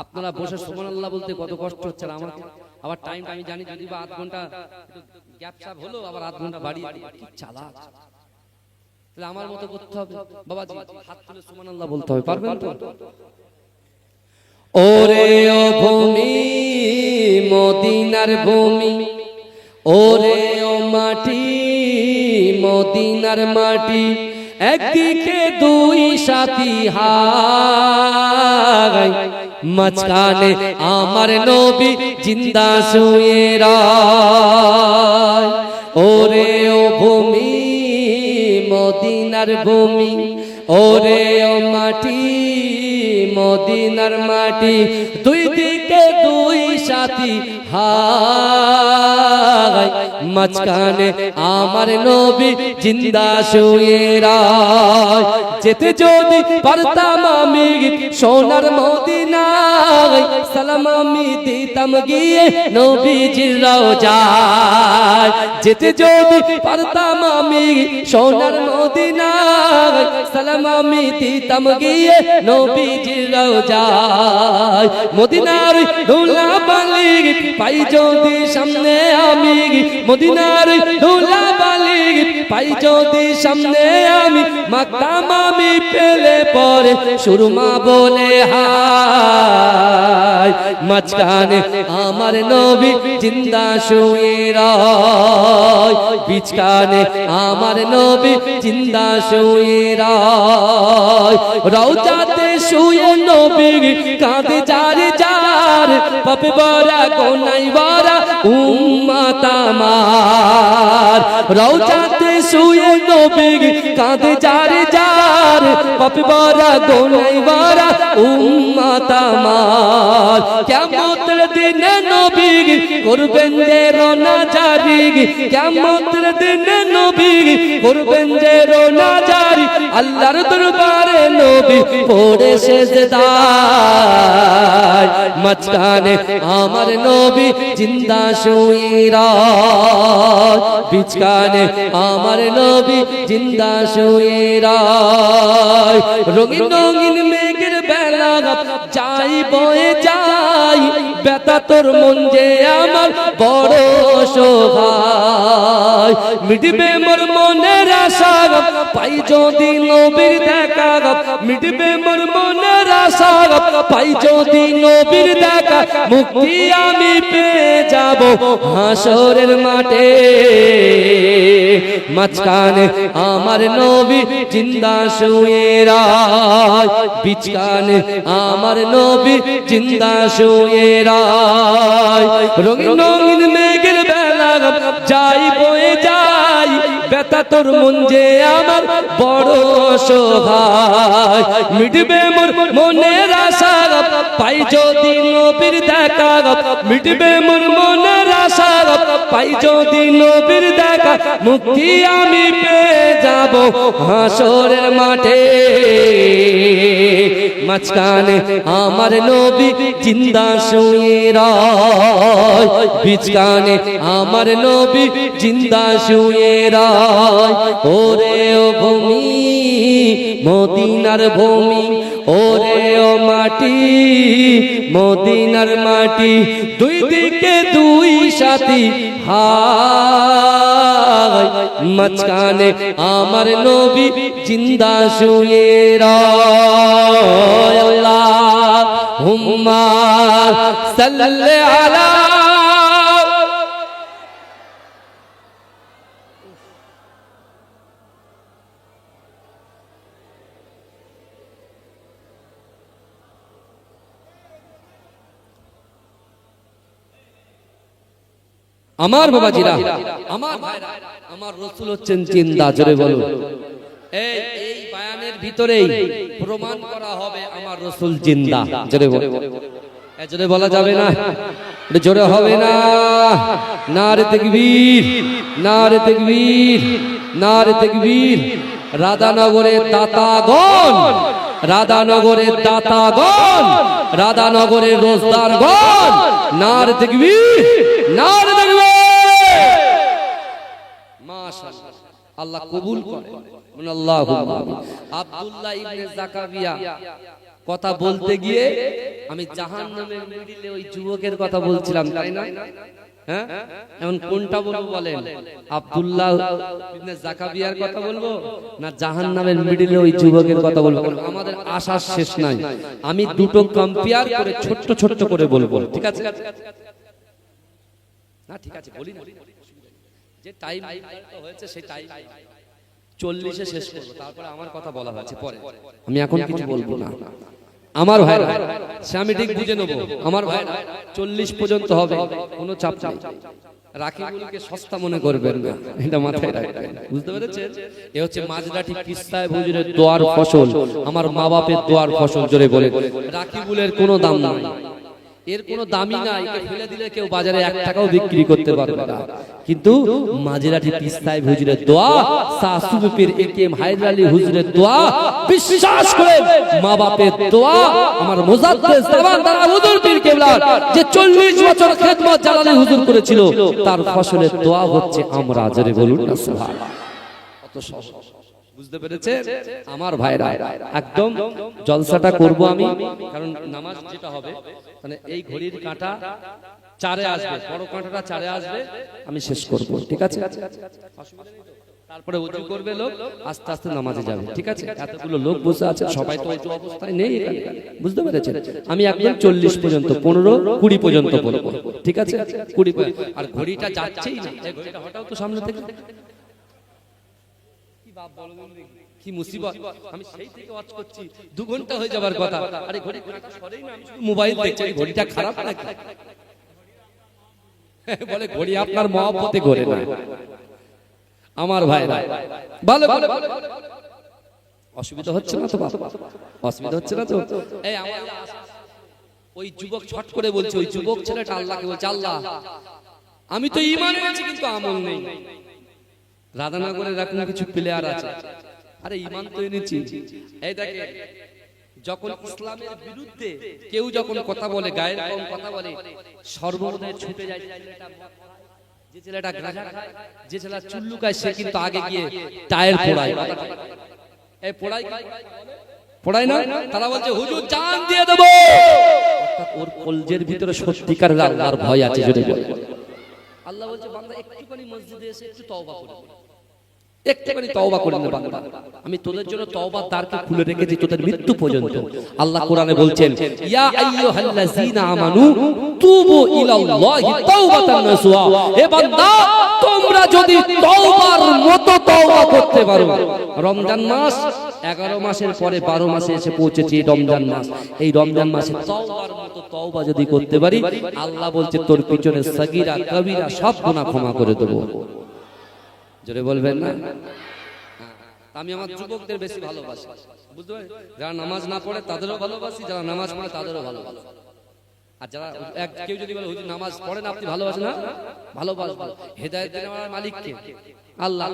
আপনারা বসে সুবহানাল্লাহ বলতে কত কষ্ট হচ্ছে, আর আমার আবার টাইমটা আমি জানি, যদি বা আধ ঘন্টা গ্যাপ স্যাপ হলো, আবার আধ ঘন্টা বাড়িয়ে দিই, কি চালাক। তাহলে আমার মতো করতে হবে বাবাজি, হাত তুলে সুবহানাল্লাহ বলতে হবে, পারবেন তো? ওরে ও ভূমি মদিনার ভূমি, ওরে ও মাটি মদিনার মাটি, একদিকে দুই সাথী হায়, মাঝখানে আমার নবী জিন্দা শুয়ে রয়। ওরে ও ভূমি মদিনার ভূমি, ওরে ও মাটি মদিনার মাটি, দুই দিকে দুই সাথী হায়, মাঝখানে আমার নবী জিন্দা শুয়ে রায়। যেতে যদি পারতাম আমি সোনার মদিনায়, সালাম আমি দিতাম গিয়ে নবীজির রওজায়। যেতে যদি পারতাম আমি সোনার মদিনায়, সালাম আমি দিতাম গিয়ে নবীজির রওজায়। মদিনার ধুলাবালি পাই যদি সামনে আমি, মদিনার ধুলাবালি পাই যদি সামনে আমি, মাকতাম আমি পেলে পরে সুরমা বলে হায়। মাঝখানে আমার নবী জিন্দা শুয়ে রায়, বিছখানে আমার নবী জিন্দা শুয়ে রায়। রওজাতে শুয়ে নবী কাঁদে যার যার, পাপে ভরা গোনাই ভরা উম্মত আমার। রওজাতে শুয়ে নবী কাঁদে যার যার, পাপে ভরা গোনাই ভরা উম্মত আমার। কিয়ামতের দিনে নবী করবেন যে রোনা জারি, কিয়ামতের দিনে নবী করবেন যে রোনা জারি। আল্লাহর দরবারে নবী পড়ে সেজদায়। মাঝখানে আমার নবী জিন্দা শুয়ে রায়, বিছখানে আমার নবী জিন্দা শুয়ে রায়। রঙিন রঙিন মেঘের বেলা যাই বয়ে যাই, ব্যথা তোর মন যে আমার বড় সহায়। মিটবে মোর মনের আশা পাই যদি নবীর দেখা, মিটবে মোর মনের আশা পাই যদি নবীর দেখা। মুক্তি আমি পেয়ে যাব হাসরের মাঠে। মাঝখানে আমার নবী জিন্দা শুয়ে রায়, বিছখানে আমার নবী জিন্দা শুয়ে রায়। রঙিন রঙিন মেঘের বেলা যাই বয়ে যাই, ব্যথা তোর মন যে আমার বড় সহায়। মিটবে মোর মনের আশা পাই যদি নবীর দেখা, মিটবে মোর মনের আশা পাই যদি নবীর দেখা। মুক্তি আমি পেয়ে যাব হাসরের মাঠে। মাঝখানে আমার নবী জিন্দা শুয়ে রায়, বিছখানে আমার নবী জিন্দা শুয়ে রায়। ওরে ও ভূমি মদিনার ভূমি, ওরে ও মাটি মদিনার মাটি, দুই দিকে দুই সাথী হায়। মাঝখানে আমার নবী জিন্দা শুয়ে রায়। আল্লাহুম্মা সাল্লি আলা। আমার বাবাজিরা, আমার ভাইরা, আমার রাসূল হচ্ছেন জিন্দা। জোরে বলো। এই বায়ানের ভিতরেই প্রমাণ করা হবে আমার রাসূল জিন্দা। জোরে বলো। জোরে বলা যাবে না, জোরে হবে না। নারে তাকবীর, নারে তাকবীর, নারে তাকবীর। রাধানগরের দাতাগণ, রাধানগরের দাতাগণ, রাধানগরের রোজদারগণ, নারে তাকবীর, নারে তাকবীর। মাশাআল্লাহ, আল্লাহ কবুল করে। আল্লাহুম্মা আমিন। আব্দুল্লাহ ইবনে যাকারিয়া কথা বলতে গিয়ে আমি জাহান্নামের মিডিলে ওই যুবকের কথা বলছিলাম, তাই না? হ্যাঁ, এখন কোনটা বলবো বলেন? আব্দুল্লাহ ইবনে যাকারিয়ার কথা বলবো না জাহান্নামের মিডিলে ওই যুবকের কথা বলবো? আমাদের আশার শেষ নাই। আমি দুটো কম্পেয়ার করে ছোট্ট ছোট্ট করে বলবো, ঠিক আছে? না ঠিক আছে, বলি না। যে টাইম হয়েছে সেই টাইম 40-এ শেষ করব, তারপরে আমার কথা বলা হয়েছে পরে, আমি এখন কিছু বলবো না। আমার ভাই সে আমি ঠিক বুঝে নেব। আমার ভাই 40 পর্যন্ত হবে, কোনো চাপ নেই। রাখিগুলোকে সস্তা মনে করবেন না, এটা মাথায় রাখবেন, বুঝতে পেরেছেন? এ হচ্ছে মাঝরাঠি কিস্তায় হুজুরের দোয়ার ফসল, আমার মা বাপের দোয়ার ফসল। জোরে বলে রাখিগুলের কোনো দাম নাই। এর কোনো দামই নাই, একে ফেলে দিলে কেউ বাজারে 1 টাকাও বিক্রি করতে পারবে না। কিন্তু মাঝেরাটি পিস্তাই হুজুরের দোয়া, শাহসুফি পীর একেএম হায়দার আলী হুজুরের দোয়া, বিশ্বাস করে মা বাপের দোয়া, আমার মুজাদ্দেদ জামান দারা হুজুর পীর কেবলার যে 40 বছর খেদমত জালালী হুজুর করেছিল, তার ফসলের দোয়া হচ্ছে আমরা। জোরে বলুন না সুবহানাল্লাহ। কত সহজ, বুঝতে পেরেছেন আমার ভাইরা? একদম জলসাটা করব আমি, কারণ নামাজ যেটা হবে মানে এই ঘড়ির কাঁটা 4-এ আসবে, বড় কাঁটাটা 4-এ আসবে, আমি শেষ করব, ঠিক আছে? তারপরে ওযু করবে লোক, আস্তে আস্তে নামাজে যাবে, ঠিক আছে? এতগুলো লোক বসে আছে, সবাই তো ওযু অবস্থায় নেই এখানে, বুঝতে পেরেছেন? আমি একদম 40 পর্যন্ত, 15-20 পর্যন্ত বলবো, ঠিক আছে? 20, আর ঘড়িটা যাচ্ছেই না, এই ঘড়িটা হটাও তো সামনে থেকে। কি মুসিবত, আমি সেই থেকে ওয়াচ করছি 2 ঘন্টা হয়ে যাবার কথা, আরে ঘড়ি কাঁটা সরেই না, আমি শুধু মোবাইল দেখছি। ঘড়িটা খারাপ নাকি? বলে ঘড়ি আপনার মহব্বতে ঘোরে না আমার ভাইরা। ভালো অসুবিধা হচ্ছে না তো? অসুবিধা হচ্ছে না তো? এই আমার ওই যুবক ছট করে বলছে, ওই যুবক ছেলেটা আল্লাহকে বলছে, আল্লাহ আমি তো ঈমান এনেছি কিন্তু আমল নেই। রাধানগরে এরকম কিছু প্লেয়ার আছে, আরে ঈমান তো এনেছি। এই দেখে যখন ইসলামের বিরুদ্ধে কেউ যখন কথা বলে, গায়ের কম কথা বলে, সর্বদাই ছুটে যায় যে ছেলেটা গাঁজা খায়, যে ছেলেটা চুল্লুকায়, সে কিন্তু আগে গিয়ে টায়ার পোড়ায়। এই পোড়ায় না, তারা বলছে হুজুর জান দিয়ে দেব, অর্থাৎ ওর কলজের ভিতরে সত্যিকারের আল্লাহর ভয় আছে। যদি বলে আল্লাহ বলছে বান্দা একটুখানি মসজিদে এসে একটু তওবা করে, একটুখানি তওবা করে নে বান্দা, আমি তোদের জন্য তওবার দ্বারকে খুলে রেখেছি তোদের মৃত্যু পর্যন্ত। আল্লাহ কোরআনে বলছেন, ইয়া আইয়ুহাল্লাযীনা আমানু তুবু ইলাল্লাহি তাওবাতান নাসুহা, হে বান্দা তোমরা যদি তওবার মতো তওবা করতে পারো। রমজান মাস 11 মাসের পরে 12 মাসে এসে পৌঁছেছে রমজান মাস, এই রমজান মাসে তওবার মতো তওবা যদি করতে পারি, আল্লাহ বলছে তোর পিছনে সগীরা কবিরা সব গুনাহ ক্ষমা করে দেব। জোরে বলবেন না? আমি আমার যুবকদের বেশি ভালোবাসি, বুঝতে পারেন? যারা নামাজ না পড়ে তাদেরও ভালোবাসি, যারা নামাজ পড়ে তাদেরও ভালোবাসি। আর যারা কেউ যদি বলে হুজুর নামাজ পড়েন আপনি ভালোবাসেন না, ভালোবাসবো। হেদায়েত দেওয়ার মালিক কে? আল্লাহ।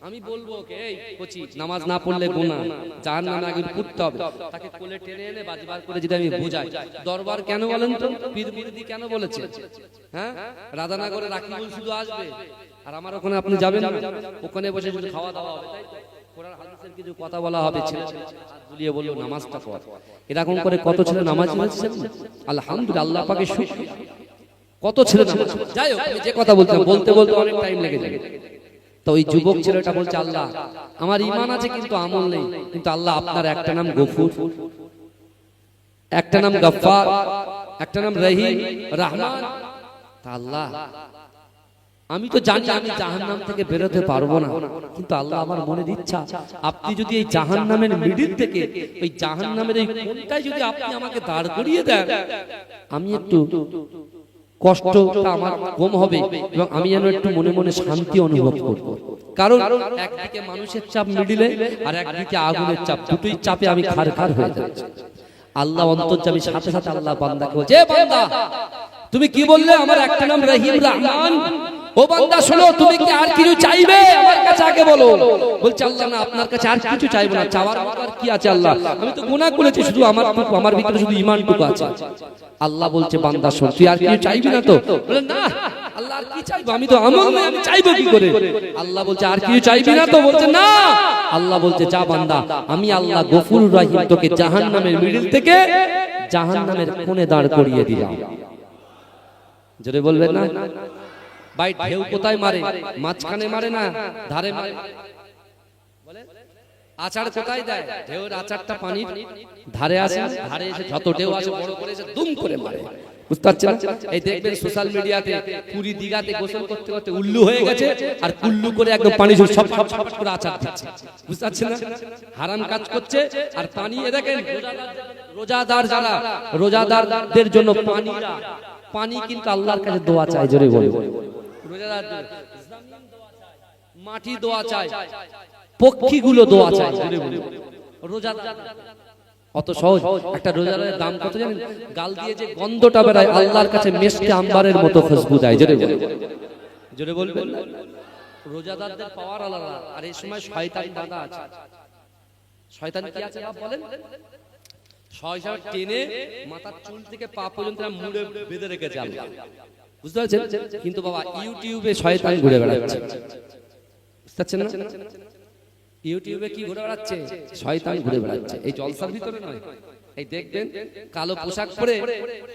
আমি বলবো ওকে, এই কোচি নামাজ না পড়লে গুনাহ, জাহান্নামে আগে পড়তে হবে, তাকে কোলে টেনে এনে বাজিবার করে যদি আমি বুঝাই। দরবার কেন বলেন তো? পীর মুরিদি কেন বলেছে? হ্যাঁ, রাধানগরে রাকিবুল শুধু আসবে আর আমার ওখানে আপনি যাবেন না, ওখানে বসে শুধু খাওয়া দাওয়া হবে, তাই তো? কোরআন হাদিসের কিছু কথা বলা হবে, ছেলে হাত বুলিয়ে বলবো নামাজটা পড়। এরকম করে কত ছেলে নামাজ পড়ছে, আলহামদুলিল্লাহ, আল্লাহ পাকের শুকর। কত ছেলে নামাজ, যাই হোক আমি যে কথা বলতে বলতে অনেক টাইম লেগে যায়। তো ওই যুবক ছেলেটা বলছে, আল্লাহ আমার ঈমান আছে কিন্তু আমল নেই, কিন্তু আল্লাহ আপনার একটা নাম গফুর, একটা নাম গফফার, একটা নাম রহিম রহমান, তা আল্লাহ আমি তো জানি আমি জাহান্নাম থেকে বেরোতে পারবো না, কিন্তু আল্লাহ আমার মনের ইচ্ছা আপনি যদি এই জাহান্নামের মিডিল থেকে ওই জাহান্নামের এই কোণটায় যদি আপনি আমাকে দাঁড় করিয়ে দেন, আমি একটু কষ্টটা আমার কম হবে এবং আমি যেন একটু মনে মনে শান্তি অনুভব করব। কারণ একদিকে মানুষের চাপ মিডিলে আর একদিকে আগুনের চাপ, দুটোই চাপে আমি খারখার হয়ে যাচ্ছি। আল্লাহ অন্তর্যামী, সাথে সাথে আল্লাহ বান্দাকে বলছে, বান্দা তুমি কি বললে? আমার একটা নাম রহিম রহমান। ও বান্দা শোনো, তুমি কি আর কিছু চাইবে? আমার কাছে আগে বলো। বলছে আল্লাহ না, আপনার কাছে আর কিছু চাইবো না, চাওয়ার মতো আর কি আছে আল্লাহ? আমি তো গুনাহ করেছি, শুধু আমার ভিতরে শুধু ঈমানটুকু আছে। আল্লাহ বলছে বান্দা শোন, তুই আর কিছু চাইবি না তো? বলে না আল্লাহ আর কি চাইবো, আমি তো আমল নেই, আমি চাইবো কি করে? আল্লাহ বলছে আর কিছু চাইবি না তো? বলছে না। আল্লাহ বলছে যা বান্দা, আমি আল্লাহ গফুর রহিম তোকে জাহান্নামের মিডিল থেকে জাহান্নামের কোণে দাঁড় করিয়ে দিলাম। জোরে বলবেন না? ভাই ঢেউ কোথায় মারে? মাঝখানে মারে না ধারে মারে? বলে আচার কোথায় দেয়? ঢেউর আচারটা পানির ধারে আসে, ধারে এসে যত ঢেউ আসে বড় করে এসে দুম করে মারে, বুঝতে পারছেন? এই দেখবেন সোশ্যাল মিডিয়াতে পুরী দীঘাতে গোসল করতে করতে উল্লু হয়ে গেছে আর কুল্লু করে একদম পানি সব করে আচার দিচ্ছে, বুঝতে পারছেন না? হারাম কাজ করছে আর পানি। এ দেখেন রোজাদার, যারা রোজাদারদের জন্য পানি কিন্তু আল্লাহর কাছে দোয়া চাই। জোরে বলে মাটি দোয়া চায়, পক্ষীগুলো দোয়া চায়। রোজাদার অত সহজ। একটা রোজাদারের দাম কত জানেন? গাল দিয়ে যে গন্ধটা বেরায় আল্লাহর কাছে মেশকে আম্বারের মতো খুশবু দেয়। জোরে বলবেন। রোজাদারদের পাওয়ার আলাদা, আর এই সময় শয়তান বাঁধা আছে। শয়তান কি আছে বাপ বলেন? শয়তান টেনে মাথার চুল থেকে পা পর্যন্ত মুড়ে বেঁধে রেখেছে আল্লাহ, বুঝতে পারছেন? কিন্তু বাবা ইউটিউবে শয়তান ঘুরে বেড়াচ্ছে, বুঝতে পারছেন না? ইউটিউবে কি ঘুরে বেড়াচ্ছে? শয়তান ঘুরে বেড়াচ্ছে। এই জলসার ভিতরে নয়, এই দেখবেন কালো পোশাক পরে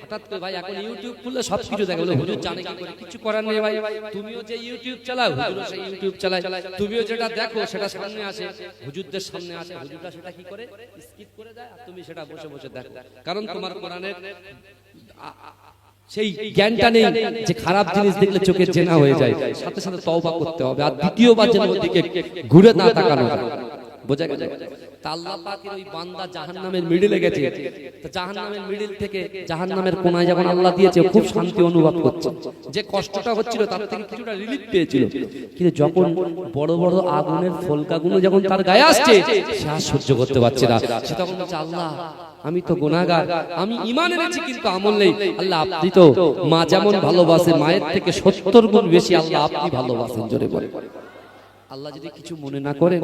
হঠাৎ করে ভাই এখন ইউটিউব খুললে সবকিছু দেখা বলে হুজুর জানে কি করে, কিছু করার নেই ভাই। তুমিও যে ইউটিউব চালাও, হুজুরও সেই ইউটিউব চালায়। তুমিও যেটা দেখো সেটা সামনে আসে, হুজুরদের সামনে আসে, হুজুররা সেটা কি করে স্কিপ করে দেয়, আর তুমি সেটা বসে বসে দেখো। কারণ তোমার কোরআনের সেই জ্ঞানটা নেই যে খারাপ জিনিস দেখলে চোখের জেনা হয়ে যায়, সাথে সাথে তওবা করতে হবে, আর দ্বিতীয়বার যেন ওদিকে ঘুরে না তাকানো যায়। বোঝা গেল? আল্লাহ পাকের ওই বান্দা জাহান্নামের মিডলে গেছে, তো জাহান্নামের মিডল থেকে জাহান্নামের কোনায় যখন আল্লাহ দিয়েছে খুব শান্তি অনুভব করছে, যে কষ্টটা হচ্ছিল তার থেকে কিছুটা রিলিফ পেয়েছিল। কিন্তু যখন বড় বড় আগুনের ফলকাগুলো যখন তার গায়ে আসছে, সে আর সহ্য করতে পারছে না। সে তখন বলছে, আল্লাহ আমি তো গুনাহগার, আমি ঈমান এনেছি কিন্তু আমল নেই। আল্লাহ আপনি তো মা যেমন ভালোবাসে, মায়ের থেকে 70 গুণ বেশি আল্লাহ আপনি ভালোবাসেন। জোরে বলে। আল্লাহ যদি কিছু মনে না করেন,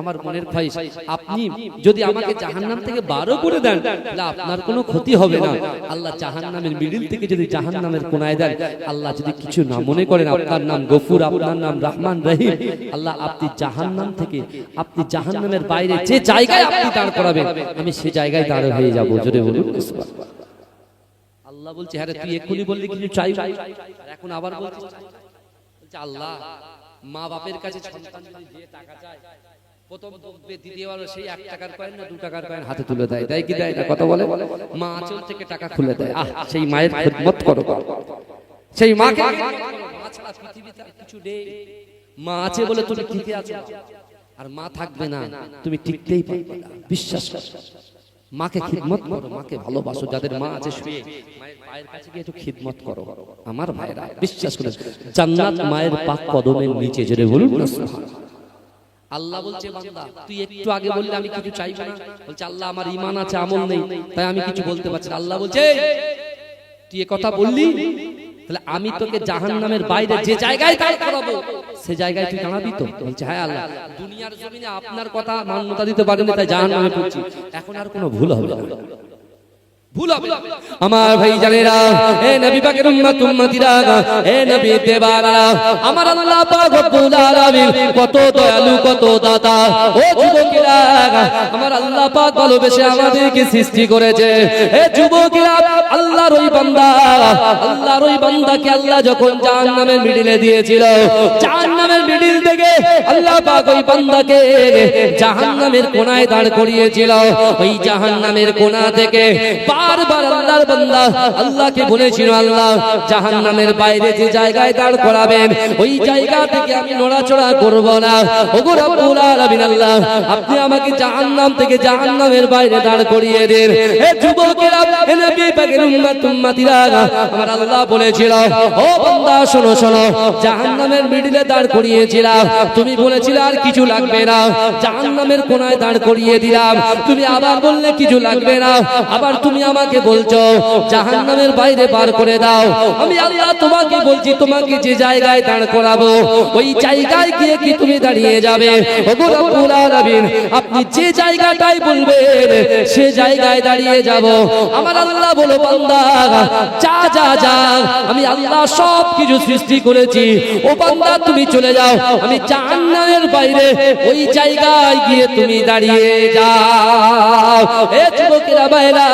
আমার মনের ভাই, আপনি যদি আমাকে জাহান্নাম থেকে বারো করে দেন তাহলে আপনার কোনো ক্ষতি হবে না। আল্লাহ জাহান্নামের মিডিল থেকে যদি জাহান্নামের কোনায় দেন, আল্লাহ যদি কিছু না মনে করেন, আপনার নাম গফুর, আপনার নাম রহমান রহিম, আল্লাহ আপনি জাহান্নাম থেকে, আপনি জাহান্নামের বাইরে যে জায়গায় আপনি দাঁড় করাবেন, আমি সে জায়গায় দাঁড় হয়ে যাব। জোরে বলুন সুবহানাল্লাহ। আল্লাহ বলছে, হ্যাঁ তুই এক্ষুনি বললি কিছু চাই, এখন আবার বলছিস আল্লাহ মা বাপের কাছে সন্তান যদি যে টাকা চায়, প্রথম দ্বিতীয়বার সেই 1 টাকার কয়েন না 2 টাকার কয়েন হাতে তুলে দেয়, দেয় কি দেয় না? কথা বলে। মা আঁচল থেকে টাকা খুলে দেয়। সেই মায়ের খিদমত করো, সেই মাকে। মা ছাড়া পৃথিবীতে কিছু নেই। মা আছে বলে তুমি টিকে আছো, আর মা থাকবে না তুমি টিকতেই পারবে না। বিশ্বাস করো, মাকে খিদমত করো, মাকে ভালোবাসো। যাদের মা আছে শুয়ে মায়ের পায়ের কাছে গিয়ে একটু খিদমত করো। আমার ভাইরা বিশ্বাস করে, জান্নাত মায়ের পাক কদমের নিচে। জোরে বলুন না সুবহানাল্লাহ। আল্লাহ বলছে, বান্দা তুই একটু আগে বললে আমি কিছু চাইবো না। বলছে আল্লাহ আমার ঈমান আছে, আমল নেই, তাই আমি কিছু বলতে পারছি না। আল্লাহ বলছে, তুই এ কথা বললি, তাহলে আমি তোকে জাহান্নামের বাইরে যে জায়গায় দাঁড় করাবো সে জায়গায় তুই দাঁড়াবি তো? বলছে হ্যাঁ আল্লাহ, দুনিয়ার জমিনে আপনার কথা মান্যতা দিতে পারিনি, তাই জাহান্নামে পড়ছি। এখন আর কোনো ভুল হবে না, ভুল হবে আমার ভাই জানেরা। এ নবী পাকের উম্মত উম্মতিরা, এ নবী দেবারা, আমার আল্লাহ পাক রব্বুল আলামিন কত দয়ালু, কত দাতা। ও যুবকেরা, আমার আল্লাহ পাক ভালোবেসে আমাদেরকে সৃষ্টি করেছে। এ যুবকেরা, আল্লাহর ওই বান্দা, আল্লাহর ওই বান্দাকে আল্লাহ যখন জাহান্নামের মিডিলে দিয়েছিল, জাহান্নামের মিডিল থেকে আল্লাহ পাক ওই বান্দাকে জাহান্নামের কোনায় দাঁড় করিয়েছিল। ওই জাহান্নামের কোনা থেকে বারবার আল্লাহর বান্দা আল্লাহকে বলেছিল, আল্লাহ জাহান্নামের বাইরে যে জায়গায় দাঁড় করাবেন ওই জায়গা থেকে আমি নড়াচড়া করব না। ওগো রব্বুল আলামিন, আল্লাহ আপনি আমাকে জাহান্নাম থেকে জাহান্নামের বাইরে দাঁড় করিয়ে দেন। হে যুবকেরা, হে নবী পাকের উম্মত উম্মতিরা, আমার আল্লাহ বলেছিল, ও বান্দা শোনো শোনো, জাহান্নামের মিডলে দাঁড় করিয়েছিলাম, তুমি বলেছিলে আর কিছু লাগবে না, জাহান্নামের কোনায় দাঁড় করিয়ে দিলাম, তুমি আবার বললে কিছু লাগবে না, আবার তুমি আমাকে বলছো জাহান্নামের বাইরে বার করে দাও। আমি আল্লাহ তোমাকে বলছি, তোমাকে যে জায়গায় দাঁড় করাবো ওই জায়গায় গিয়ে কি তুমি দাঁড়িয়ে যাবে? ওগো রব্বুল আলামিন, আপনি যে জায়গাটাই বলবেন সে জায়গায় দাঁড়িয়ে যাব। আমার আল্লাহ বলো, বান্দা যা যা যা, আমি আল্লাহ সব কিছু সৃষ্টি করেছি, ও বান্দা তুমি চলে যাও, আমি জাহান্নামের বাইরে ওই জায়গায় গিয়ে তুমি দাঁড়িয়ে যাও। এ যুবকেরা ভাইরা,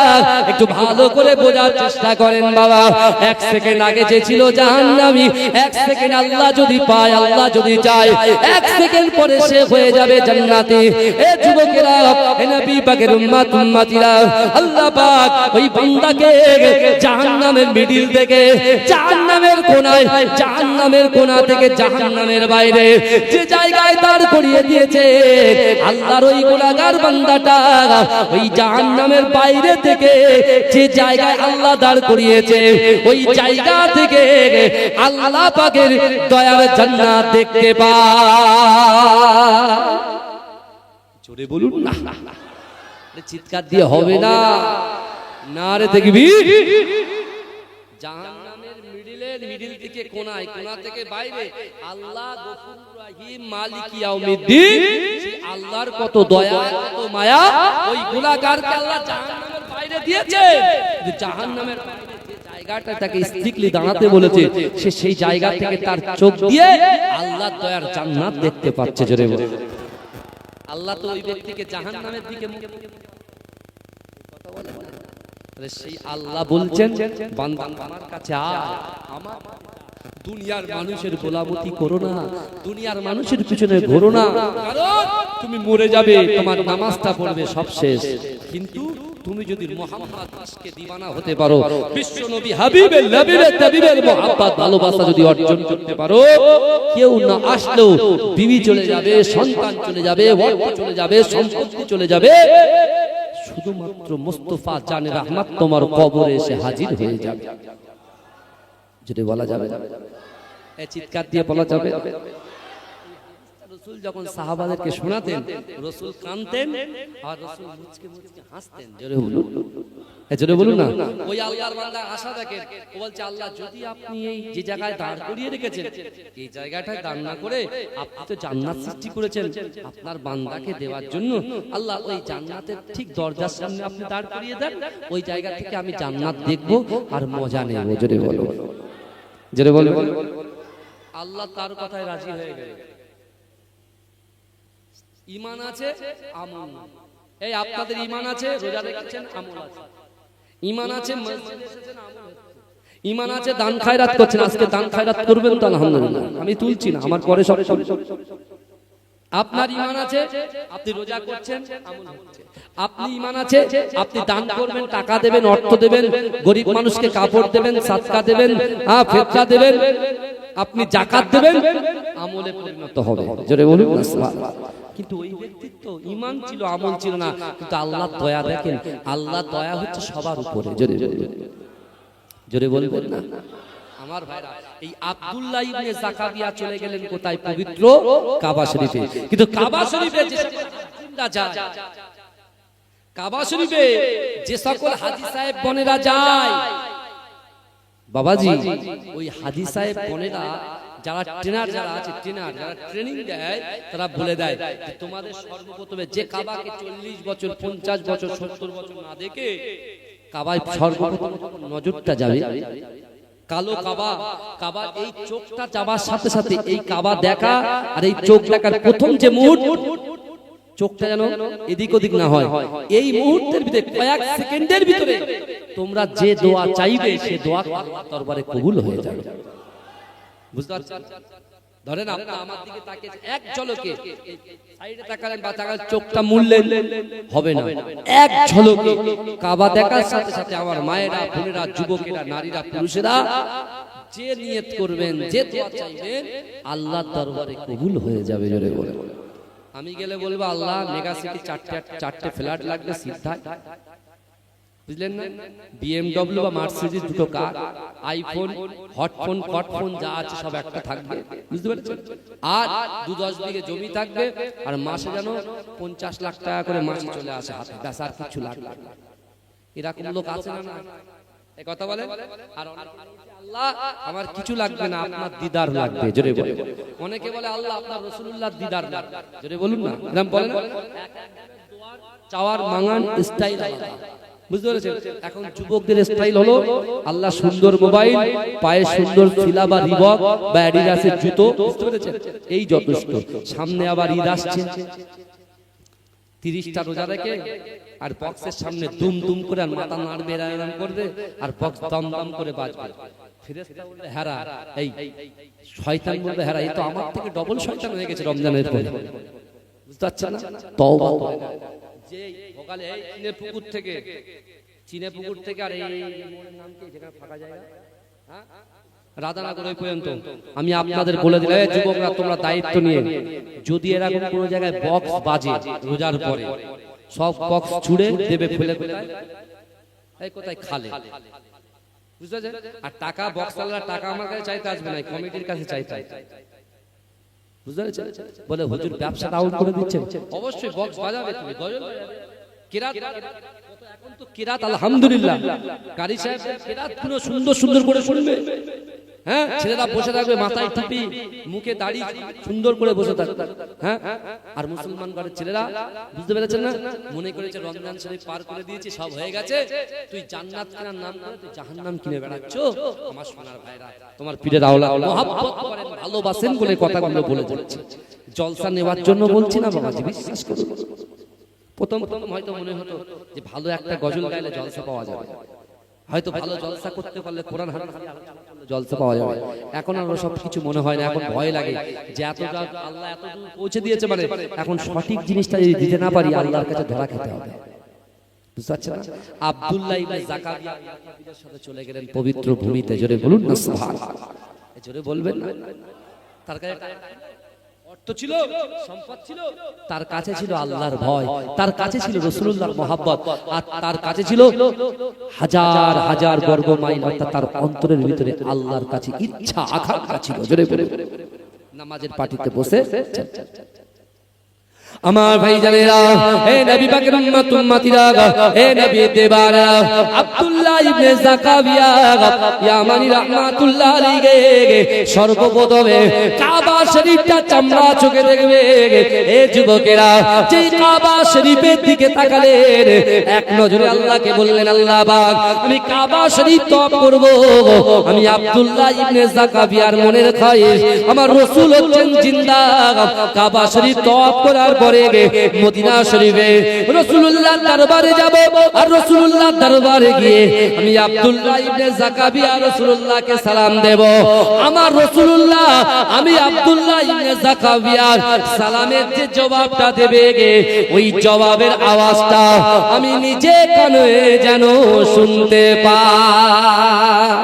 একটু ভালো করে বোঝার চেষ্টা করেন বাবা। 1 সেকেন্ড আগে যে ছিল জাহান্নামী, 1 সেকেন্ড আল্লাহ যদি পায়, আল্লাহ যদি চায়, 1 সেকেন্ড পরে সে হয়ে যাবে জান্নাতি। এ যুবকেরা, হে নবী পাকের উম্মত উম্মতিরা, আল্লাহ পাক ওই বান্দাকে জাহান্নামের মিডিল থেকে, জাহান্নামের কোনায়, জাহান্নামের কোনা থেকে জাহান্নামের বাইরে যে জায়গায় দাঁড় করিয়ে দিয়েছে, আল্লাহর ওই গুনাহগার বান্দাটা ওই জাহান্নামের বাইরে থেকে যে জায়গায় আল্লাহ দাঁড় করিয়েছে ওই জায়গা থেকে আল্লাহ পাকের দয়ার জান্নাত দেখতে পায়। জোরে বলুন না। চিৎকার দিয়ে হবে না, নারে তাকবীর। জাহান্নামের মিডিল থেকে কোনা থেকে বাইরে আল্লাহ গফুর রহিম মালিক ইয়াউমিদ্দিন, সেই আল্লাহর কত দয়া কত মায়া, ওই গুনাহগারকে আল্লাহ জাহান্নামের বাইরে দিয়েছে। জাহান্নামের বাইরে যে জায়গাটা তাকে স্ট্রিক্টলি দাঁড়াতে বলেছে, সে সেই জায়গা থেকে তার চোখ দিয়ে আল্লাহর দয়ার জান্নাত দেখতে পাচ্ছে। জোরে বলে আল্লাহ তো ওই ব্যক্তিকে জাহান্নামের দিকে কথা বলে, সেই আল্লাহ বলছেন বান্দা আমার কাছে আয়, আমার দুনিয়ার মানুষের গোলামতি করো না, দুনিয়ার মানুষের পিছনে ঘোরো না, কারণ তুমি মরে যাবে, তোমার নামাজটা পড়বে সব শেষ। কিন্তু তুমি যদি মুহাম্মদ আশকে দিওয়ানা হতে পারো, বিশ্ব নবী হাবিবের নবীর তাবিবের মুহাব্বত ভালোবাসা যদি অর্জন করতে পারো, কেউ না আসলেও বিবি চলে যাবে, সন্তান চলে যাবে, অর্থ চলে যাবে, সম্পত্তি চলে যাবে, শুধুমাত্র মুস্তাফা জানে রহমত তোমার কবরে এসে হাজির হয়ে যাবে। যদি বলা যাবে, এই চিৎকার দিয়ে বলা যাবে। রাসূল যখন সাহাবাদেরকে শোনাতেন, রাসূল কাঁদতেন আর রাসূল মুচকে মুচকে হাসতেন। জোরে বলুন না। ওই আল্লাহর বান্দা আশা দেখেন, ও বলছে আল্লাহ যদি আপনি এই যে জায়গায় দাঁড় করিয়ে রেখেছেন, এই জায়গাটায় দাঁড় না করে আপনি তো জান্নাত সৃষ্টি করেছেন আপনার বান্দাকে দেওয়ার জন্য, আল্লাহ ওই জান্নাতের ঠিক দরজার সামনে আপনি দাঁড় করিয়ে দেন, ওই জায়গা থেকে আমি জান্নাত দেখব আর মজা নেব। জোরে বলো, জোরে বলো। আল্লাহ তার কথায় রাজি হয়ে গেল। ঈমান আছে, আমল। এই আপনাদের ঈমান আছে, রোজা রেখেছেন, আমল আছে। ঈমান আছে, মসজিদে এসেছেন, আমল হচ্ছে। ঈমান আছে, দান খায়রাত করছেন, আজকে দান খায়রাত করবেন তো আলহামদুলিল্লাহ, আমি তুলছি না, আমার পরে সব। আপনার ঈমান আছে, আপনি রোজা করছেন, আমল হচ্ছে। আপনি ঈমান আছে, আপনি দান করবেন, টাকা দেবেন, অর্থ দেবেন, গরিব মানুষকে কাপড় দেবেন, সাদকা দেবেন, ফিতরা দেবেন, আপনি যাকাত দেবেন, আমলে পরিণত হবে। জোরে বলুন না সুবহানাল্লাহ। কিন্তু ওই ব্যক্তির তো ঈমান ছিল, আমল ছিল না। কিন্তু আল্লাহর দয়া দেখেন, আল্লাহর দয়া হচ্ছে সবার উপরে। জোরে জোরে বলবেন না আমার ভাইরা। এই আব্দুল্লাহ ইবনে যাকারিয়া চলে গেলেন কোথায়? পবিত্র কাবা শরীফে। কিন্তু কাবা শরীফে যে হাজিরা যায়, কাবা শরীফে যে সকল হাজী সাহেব বোনেরা যায়, বাবাজি ওই হাজী সাহেব বোনেরা যারা ট্রেনার, যারা আছে ট্রেনার, যারা ট্রেনিং দেয়, তারা বলে দেয় যে তোমাদের সর্বপ্রথমে যে কাবাকে 40 বছর 50 বছর 70 বছর না দেখে কাবায় সর্বপ্রথম নজরটা যাবে কালো কাবা। কাবা এই চোখটা যাবার সাথে সাথে এই কাবা দেখা আর এই চোখ দেখার প্রথম যে মুহূর্ত, চোখটা যেন এদিক ওদিক না হয়, এই মুহূর্তের ভিতরে কয়েক সেকেন্ডের ভিতরে তোমরা যে দোয়া চাইবে সে দোয়া আল্লাহর দরবারে কবুল হয়ে যাবে। বুঝতে পারছেন? ধরেন আপনি আমার দিকে তাকিয়ে এক ঝলকে সাইডে তাকালেন বা তাকালেন, চোখটা মুড়লেন, হবে না। এক ঝলকে কাবা দেখার সাথে সাথে আমার মায়েরা, বোনেরা, যুবকেরা, নারীরা, পুরুষেরা যে নিয়ত করবেন, যে দোয়া চাইবেন, আল্লাহর দরবারে কবুল হয়ে যাবে। জোরে বলে আমি গেলে বলবো আল্লাহ মেগা সিটি চারটে ফ্ল্যাট লাগবে সিদ্ধায়, বুঝলেন না? BMW বা মার্সিডিজ দুটো কার, আইফোন, হটফোন, কটফোন যা আছে সব একটা থাকবে, বুঝতে পেরেছেন? আর 2-10 বিঘে জমি থাকবে, আর মাসে যেন 50 লাখ টাকা করে মাসে চলে আসে হাতে, ব্যাস আর কিছু লাগবে না। এরকম লোক আছে না? এই কথা বলে। আর আল্লাহ আমার কিছু লাগবে না, আপনার দিদার লাগবে। জোরে বলে। অনেকে বলে আল্লাহ আপনার রাসূলুল্লাহর দিদার লাগবে। জোরে বলুন না, এরকম বলেন। চাওয়ার মাঙ্গান স্টাইল আলাদা, বুঝতে পেরেছেন? এখন যুবকদের স্টাইল হলো আল্লাহ সুন্দর মোবাইল, পায়ে সুন্দর ফিলা বা রিবক বা অ্যাডিডাসের জুতো, বুঝতে পেরেছেন? এই যথেষ্ট। সামনে আবার ঈদ আসছে, 30টা রোজা রেখে আর বক্সের সামনে দুম দুম করে আর মাথা নাড়বে, এরকম করবে, আর বক্স দম দম করে বাজবে। ফেরেশতা বলবে হেরা, এই শয়তান বলবে হেরা, এই তো আমার থেকে ডবল শয়তান হয়ে গেছে রমজানের পরে। বুঝতে পারছেন না? তওবা যে সকালে এই চীনে পুকুর থেকে আর এই মোড়ের নাম কি যেখানে ফাঁকা জায়গা, হ্যাঁ, রাধানগর ওই পর্যন্ত আমি আপনাদের বলে দিলাম, এই যুবকরা তোমরা দায়িত্ব নিয়ে যদি এরকম কোনো জায়গায় বক্স বাজে রোজার পরে, সব বক্স ছুড়ে দেবে ফেলে কোথায়? এই কোথায়? খালে। বুঝতে পারছেন? আর টাকা বক্সওয়ালার টাকা আমার কাছে চাইতে আসবে না, কমিটির কাছে চাইতে। বুঝতে পেরেছেন? বলে হুজুর ব্যবসা ডাউন করে দিচ্ছেন। অবশ্যই বক্স বাজাবে, তুমি গজল বাজাবে, কেরাত এখন তো কেরাত আলহামদুলিল্লাহ কারি সাহেব কেরাত গুলো সুন্দর সুন্দর করে শুনবে। হ্যাঁ, ছেলেরা বসে থাকবে মাথায় টুপি মুখে দাড়ি সুন্দর করে বসে থাকবে। হ্যাঁ, আর মুসলমান ঘরের ছেলেরা বুঝতে পেরেছেন না, মনে করেছে রমজান শরীফ পার করে দিয়েছি সব হয়ে গেছে, তুই জান্নাত কেনার নাম করে তুই জাহান্নাম কিনে বেড়াচ্ছ। আমার সোনার ভাইরা, তোমার পীরের আওলাদ মহব্বত করেন ভালোবাসেন বলে কথাগুলো বলে চলেছে। জলসা নেওয়ার জন্য বলছি না বাবাজি, বিশ্বাস করুন। প্রথম প্রথম হয়তো মনে হতো যে ভালো একটা গজল গাইলে জলসা পাওয়া যাবে, হয়তো ভালো জলসা করতে পারলে কোরআন হাদিস জলসা পাওয়া যাবে। এখন আর সব কিছু মনে হয় না, এখন ভয় লাগে যে এত আল্লাহ এত দূর পৌঁছে দিয়েছে, মানে এখন সঠিক জিনিসটা যদি দিতে না পারি আল্লাহর কাছে ধরা খেতে হবে। বুঝতে পারছেন না? আব্দুল্লাহ ইবনে যাকারিয়া নবীর সাথে চলে গেলেন পবিত্র ভূমিতে। জোরে বলুন না সুবহানাল্লাহ, জোরে বলবেন না। তার কাছে অর্থ ছিল, সম্পদ ছিল, তার কাছে ছিল আল্লাহর ভয়, তার কাছে ছিল রাসূলুল্লাহর মহব্বত, আর তার কাছে ছিল হাজার হাজার বর্গ মাইল, অর্থাৎ তার অন্তরের ভিতরে আল্লাহর কাছে ইচ্ছা আকাঙ্ক্ষা ছিল। জোরে বলে নামাজের পাটিতে বসে আমার ভাই জানেরা, হে নবী পাকের উম্মত উম্মতিরা, হে নবী দেবারা, আব্দুল্লাহ ইবনে যাকারিয়া ইয়ামানি রাহমাতুল্লাহ আলাইহি সর্বপ্রথমে কাবা শরীফটা চামড়া চোখে দেখবে। হে যুবকেরা, যে কাবা শরীফের দিকে তাকালেন, এক নজরে আল্লাহকে বললেন, আল্লাহ পাক আমি কাবা শরীফ তওয়াফ করব। আমি আব্দুল্লাহ ইবনে যাকারিয়ার মনের খায়েশ, আমার রাসূল হচ্ছেন জিন্দা। কাবা শরীফ তওয়াফ করার পরে মদিনা শরীফে রাসূলুল্লাহর দরবারে যাব, আর রাসূলুল্লাহর দরবারে গিয়ে আমি আব্দুল্লাহ ইবনে যাকারিয়া রাসূলুল্লাহকে সালাম দেব। আমার রাসূলুল্লাহ আমি আব্দুল্লাহ ইবনে যাকারিয়ার সালামের যে জবাবটা দেবে, ওই জবাবের আওয়াজটা আমি নিজে কানে যেন শুনতে পাই।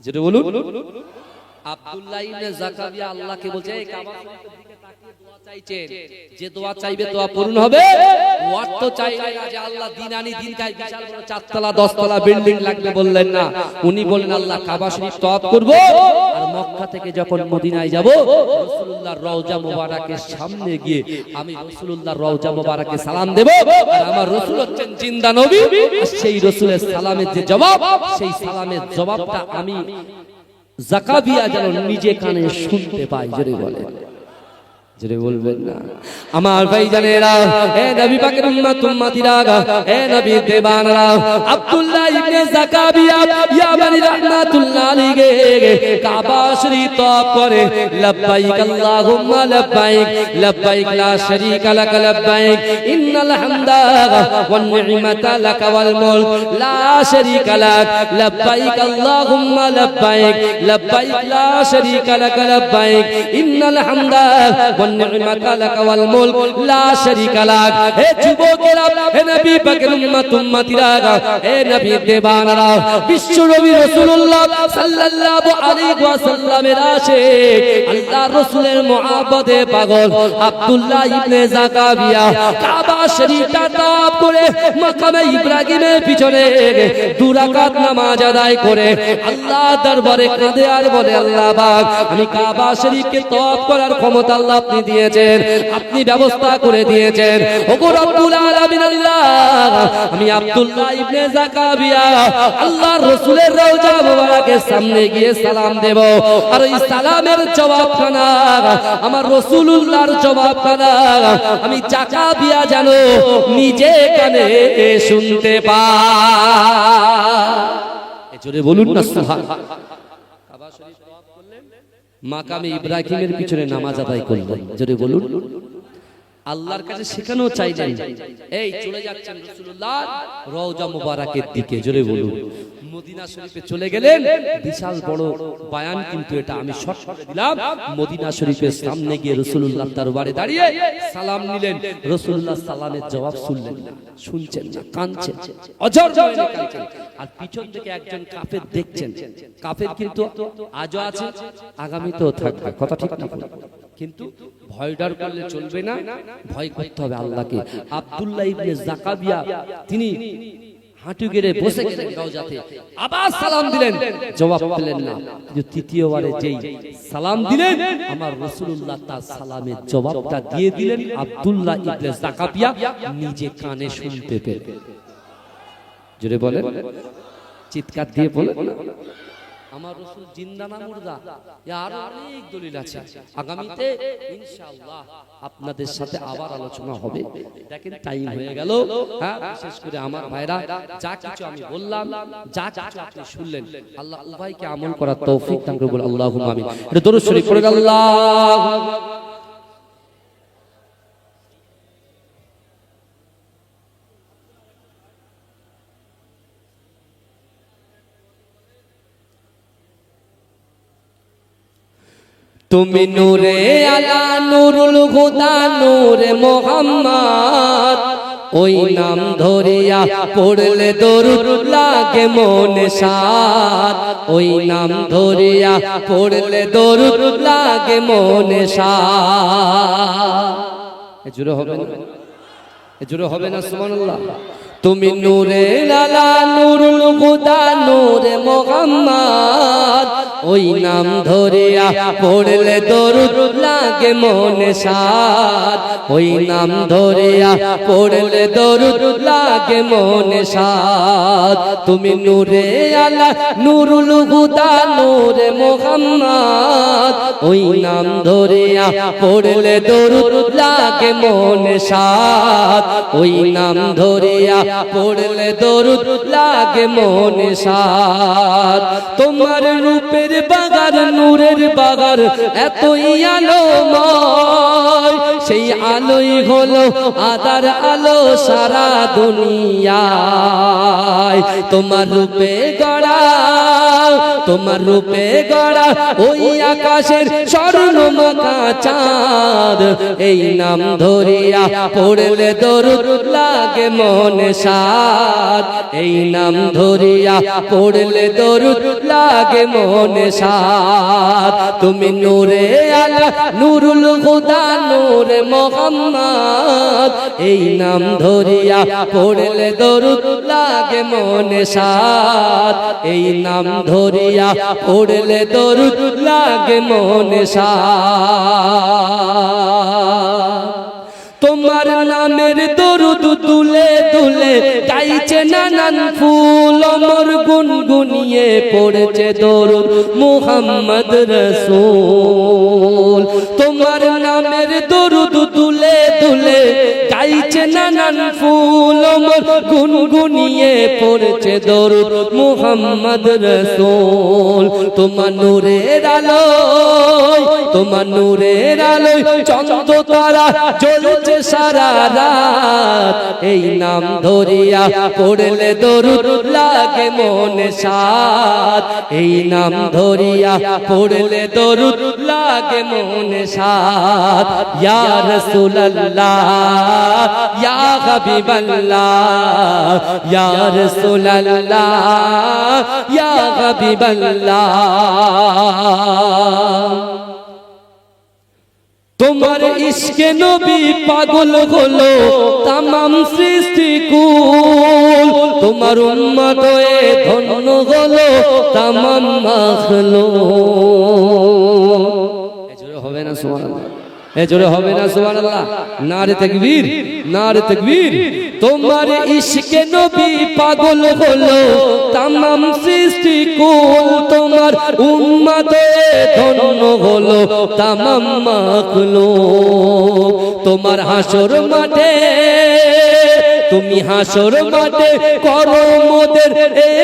যেটা বলুন, আব্দুল্লাহ ইবনে যাকারিয়া আল্লাহকে বলছে, এই কাবা শরীফের দিকে তাকিয়ে দোয়া চাইছেন, যে দোয়া চাইবে দোয়া পূর্ণ হবে। অর্থ চাইলে না যে আল্লাহ দিন আনি দিন খাই বিশাল বড় 4 তলা 10 তলা বিল্ডিং লাগবে বললেন না। উনি বললেন আল্লাহ কাবা শরীফ তওয়াফ করব, আর মক্কা থেকে যখন মদিনায় যাব রাসূলুল্লাহর রওজা মোবারকের সামনে গিয়ে আমি রাসূলুল্লাহর রওজা মোবারকে সালাম দেব। আর আমার রাসূল হচ্ছেন জিন্দা নবী, সেই রাসূলের সালামের যে জবাব, সেই সালামের জবাবটা আমি যাকারিয়া যেন নিজে কানে শুনতে পাই। জোরে বলেন, জোরে বলবেন না আমার ভাই জানেরা, হে নবী পাকের উম্মত উম্মতিরা, হে নবী দেবানরা, আব্দুল্লাহ ইবনে যাকারিয়া ইয়ামানি রাহমাতুল্লাহ আলাইহি কাবা শরীফ তওয়াফ করে লব্বাইক আল্লাহুম্মা লব্বাইক, লব্বাইক লা শারীকা লাক লব্বাইক, ইন্নাল হামদা ওয়ান নি'মাতা লাক ওয়াল মুলক লা শারীকা লাক, লব্বাইক আল্লাহুম্মা লব্বাইক, লব্বাইক লা শারীকা লাক লব্বাইক, ইন্নাল হামদা নি'মাতা লাক ওয়াল মুলক লা শারীকা লাক। হে যুবকেরা, হে নবী পাকের উম্মত উম্মতিরা, হে নবী দেবানরা, বিশ্ব নবী রাসূলুল্লাহ সাল্লাল্লাহু আলাইহি ওয়াসাল্লামের আশিক, আল্লাহর রাসূলের মুহাব্বতে পাগল আব্দুল্লাহ ইবনে যাকারিয়া কাবা শরীফটা তওয়াফ করে মাকামে ইব্রাহিমের পিছনে 2 রাকাত নামাজ আদায় করে আল্লাহ দরবারে কাঁদে আর বলে, আল্লাহ পাক আমি কাবা শরীফকে তওয়াফ করার ক্ষমতা আল্লাহ আপনি দিয়েছেন, আপনি ব্যবস্থা করে দিয়েছেন। ওগো রব্বুল আলামিন আল্লাহ, আমি আব্দুল্লাহ ইবনে যাকারিয়া আল্লাহর রাসূলের রওজা মোবারকের সামনে গিয়ে সালাম দেব, আর ওই সালামের জবাবখানা আমার রাসূলুল্লাহর জবাবখানা আমি যাকারিয়া যেন নিজে কানে শুনতে পাই। জোরে বলুন না সুবহানাল্লাহ। কাবা শরীফ তওয়াফ করলেন, মাকামে ইব্রাহিমের পিছনে নামাজ আদায় করলেন। জোরে বলুন, আল্লাহর কাছে শেখানো চাইলেন, এই চলে যাচ্ছেন রাসূলুল্লাহ রওজা মোবারকের দিকে। জোরে বলুন, মদিনা শরীফে চলে গেলেন। বিশাল বড় বয়ান, কিন্তু এটা আমি শর্ট করে দিলাম। মদিনা শরীফের সামনে গিয়ে রাসূলুল্লাহ দরবারে দাঁড়িয়ে সালাম নিলেন। রাসূলুল্লাহ সালামের জবাব শুনলেন না, শুনছেন না, কাঁদছেন, অঝর নয়নে কাঁদছেন। আর পিছন থেকে একজন কাফের দেখছেন। কাফের কিন্তু আজও আছে, আগামীতেও থাকবে, কথা ঠিক না? কিন্তু ভয় ডর করলে চলবে না, ভয় করতে হবে আল্লাহকে। আব্দুল্লাহ ইবনে যাকারিয়া তিনি হাঁটু গেড়ে বসে গেলেন রওজাতে, আবার সালাম দিলেন, জবাব পেলেন না। কিন্তু তৃতীয়বারে যেই সালাম দিলেন, আমার রাসূলুল্লাহ তার সালামের জবাবটা দিয়ে দিলেন। আব্দুল্লাহ ইবনে যাকাবিয়া নিজে কানে শুনতে পেলেন। জোরে বলেন, চিৎকার দিয়ে বলেন, আমার রাসূল জিন্দা না মুর্দা? আর অনেক দলিল আছে, আগামীতে ইনশাআল্লাহ আপনাদের সাথে আবার আলোচনা হবে। দেখেন টাইম হয়ে গেল। হ্যাঁ, বিশেষ করে আমার ভাইরা, যা কিছু আমি বললাম, যা কিছু আপনি শুনলেন, আল্লাহ উভয়কে আমল করার তৌফিক দান করুন। আল্লাহুম্মা আমিন। এটা দরুদ শরীফ পড়ে আল্লাহ। তুমি নূরে আলা নূরুল হুদা নূরে মোহাম্মদ, ওই নাম ধরিয়া পড়লে দরুদ লাগে মনে সাদ, ওই নাম ধরিয়া পড়লে দরুদ লাগে মনে সাদ। জোরে হবে না? জোরে হবে না? সুবহানাল্লাহ। তুমি নূরে আলা নূরুল হুদা নূরে মোহাম্মদ, ওই নাম ধরিয়া পড়লে দরুদ লাগে মনে সাদ, ওই নাম ধরিয়া পড়লে দরুদ লাগে মনে সাদ। তুমি নূরে আলা নূরুল হুদা নূরে মোহাম্মদ, ওই নাম ধরিয়া পড়লে দরুদ লাগে মনে সাদ, ওই নাম ধরিয়া পড়লে দরুদ লাগে মনে সাদ। তোমার রূপের বাগার নূরের বাগার এতই আলোময়, সেই আলোই হলো আদার আলো সারা দুনিয়ায়। তোমার রূপে গড়া, তোমার রূপে গড়া ওই আকাশের স্বর্ণমাখা চাঁদ, এই নাম ধরিয়া পড়লে দরুদ লাগে মনে সাদ, এই নাম ধরিয়া পড়লে দরুদ লাগে মনে সাদ। তুমি নূরে আলা নূরুল হুদা নূরে মোহাম্মদ, এই নাম ধরিয়া পড়লে দরুদ লাগে মনে সাদ, এই নাম ধরিয়া পড়লে দরুদ লাগে মনে সাদ। তোমার নামের দরুদ তুলে তুলে গাইছে নানান ফুল, অমর গুনগুনিয়ে পড়ছে দরুদ মুহাম্মদ রাসূল। তোমার নামের দরুদ তুলে তুলে গাইছে নানান ফুল, অমর গুনগুনিয়ে পড়ছে দরুদ মুহাম্মদ রাসূল। তোমার নূরের আলোয়, তোমার নূরের আলোয় চন্দ্র তারা জ্বলছে সারা রাত, এই নাম ধরিয়া পড়লে দরুদ লাগে মনে সাদ, এই নাম ধরিয়া পড়লে দরুদ লাগে মনে সাদ। ইয়া রাসূলুল্লাহ ইয়া হাবিবাল্লাহ, ইয়া রাসূলুল্লাহ ইয়া হাবিবাল্লাহ। তোমার ইশকে নবী পাগল হলো তামাম সৃষ্টিকুল, তোমার উম্মত হয়ে ধন্য হলো তামাম মাখলুক। জোরে হবে না সুবহানাল্লাহ? জোরে হবে না সুবহানাল্লাহ? নারে তাকবীর, নারে তাকবীর। তোমার ইশকে নবী পাগল হলো তামাম সৃষ্টিকুল, তোমার উম্মতে ধন্য হলো তামাম মাখলুক। তোমার হাসর মাঠে, তুমি হাসর মাঠে করো মোদের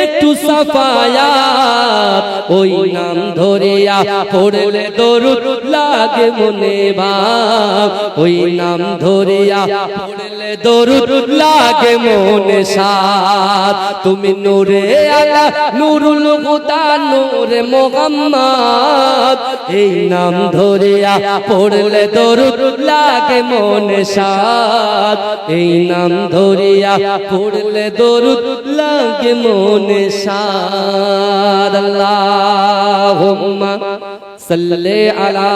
একটু সাফায়াত, ওই নাম ধরিয়া পড়লে দরুদ লাগে মনে ভাব, ওই নাম ধরিয়া পড়লে দরুদ লাগে মনে সাদ। তুমি নূরে আলা নূরুল হুদা নূরে মোহাম্মদ, এই নাম ধরিয়া পড়লে দরুদ লাগে মনে সাদ, এই নাম ধরিয়া পড়লে দরুদ লাগে মনে সাদ। আল্লাহুম্মা সাল্লি আলা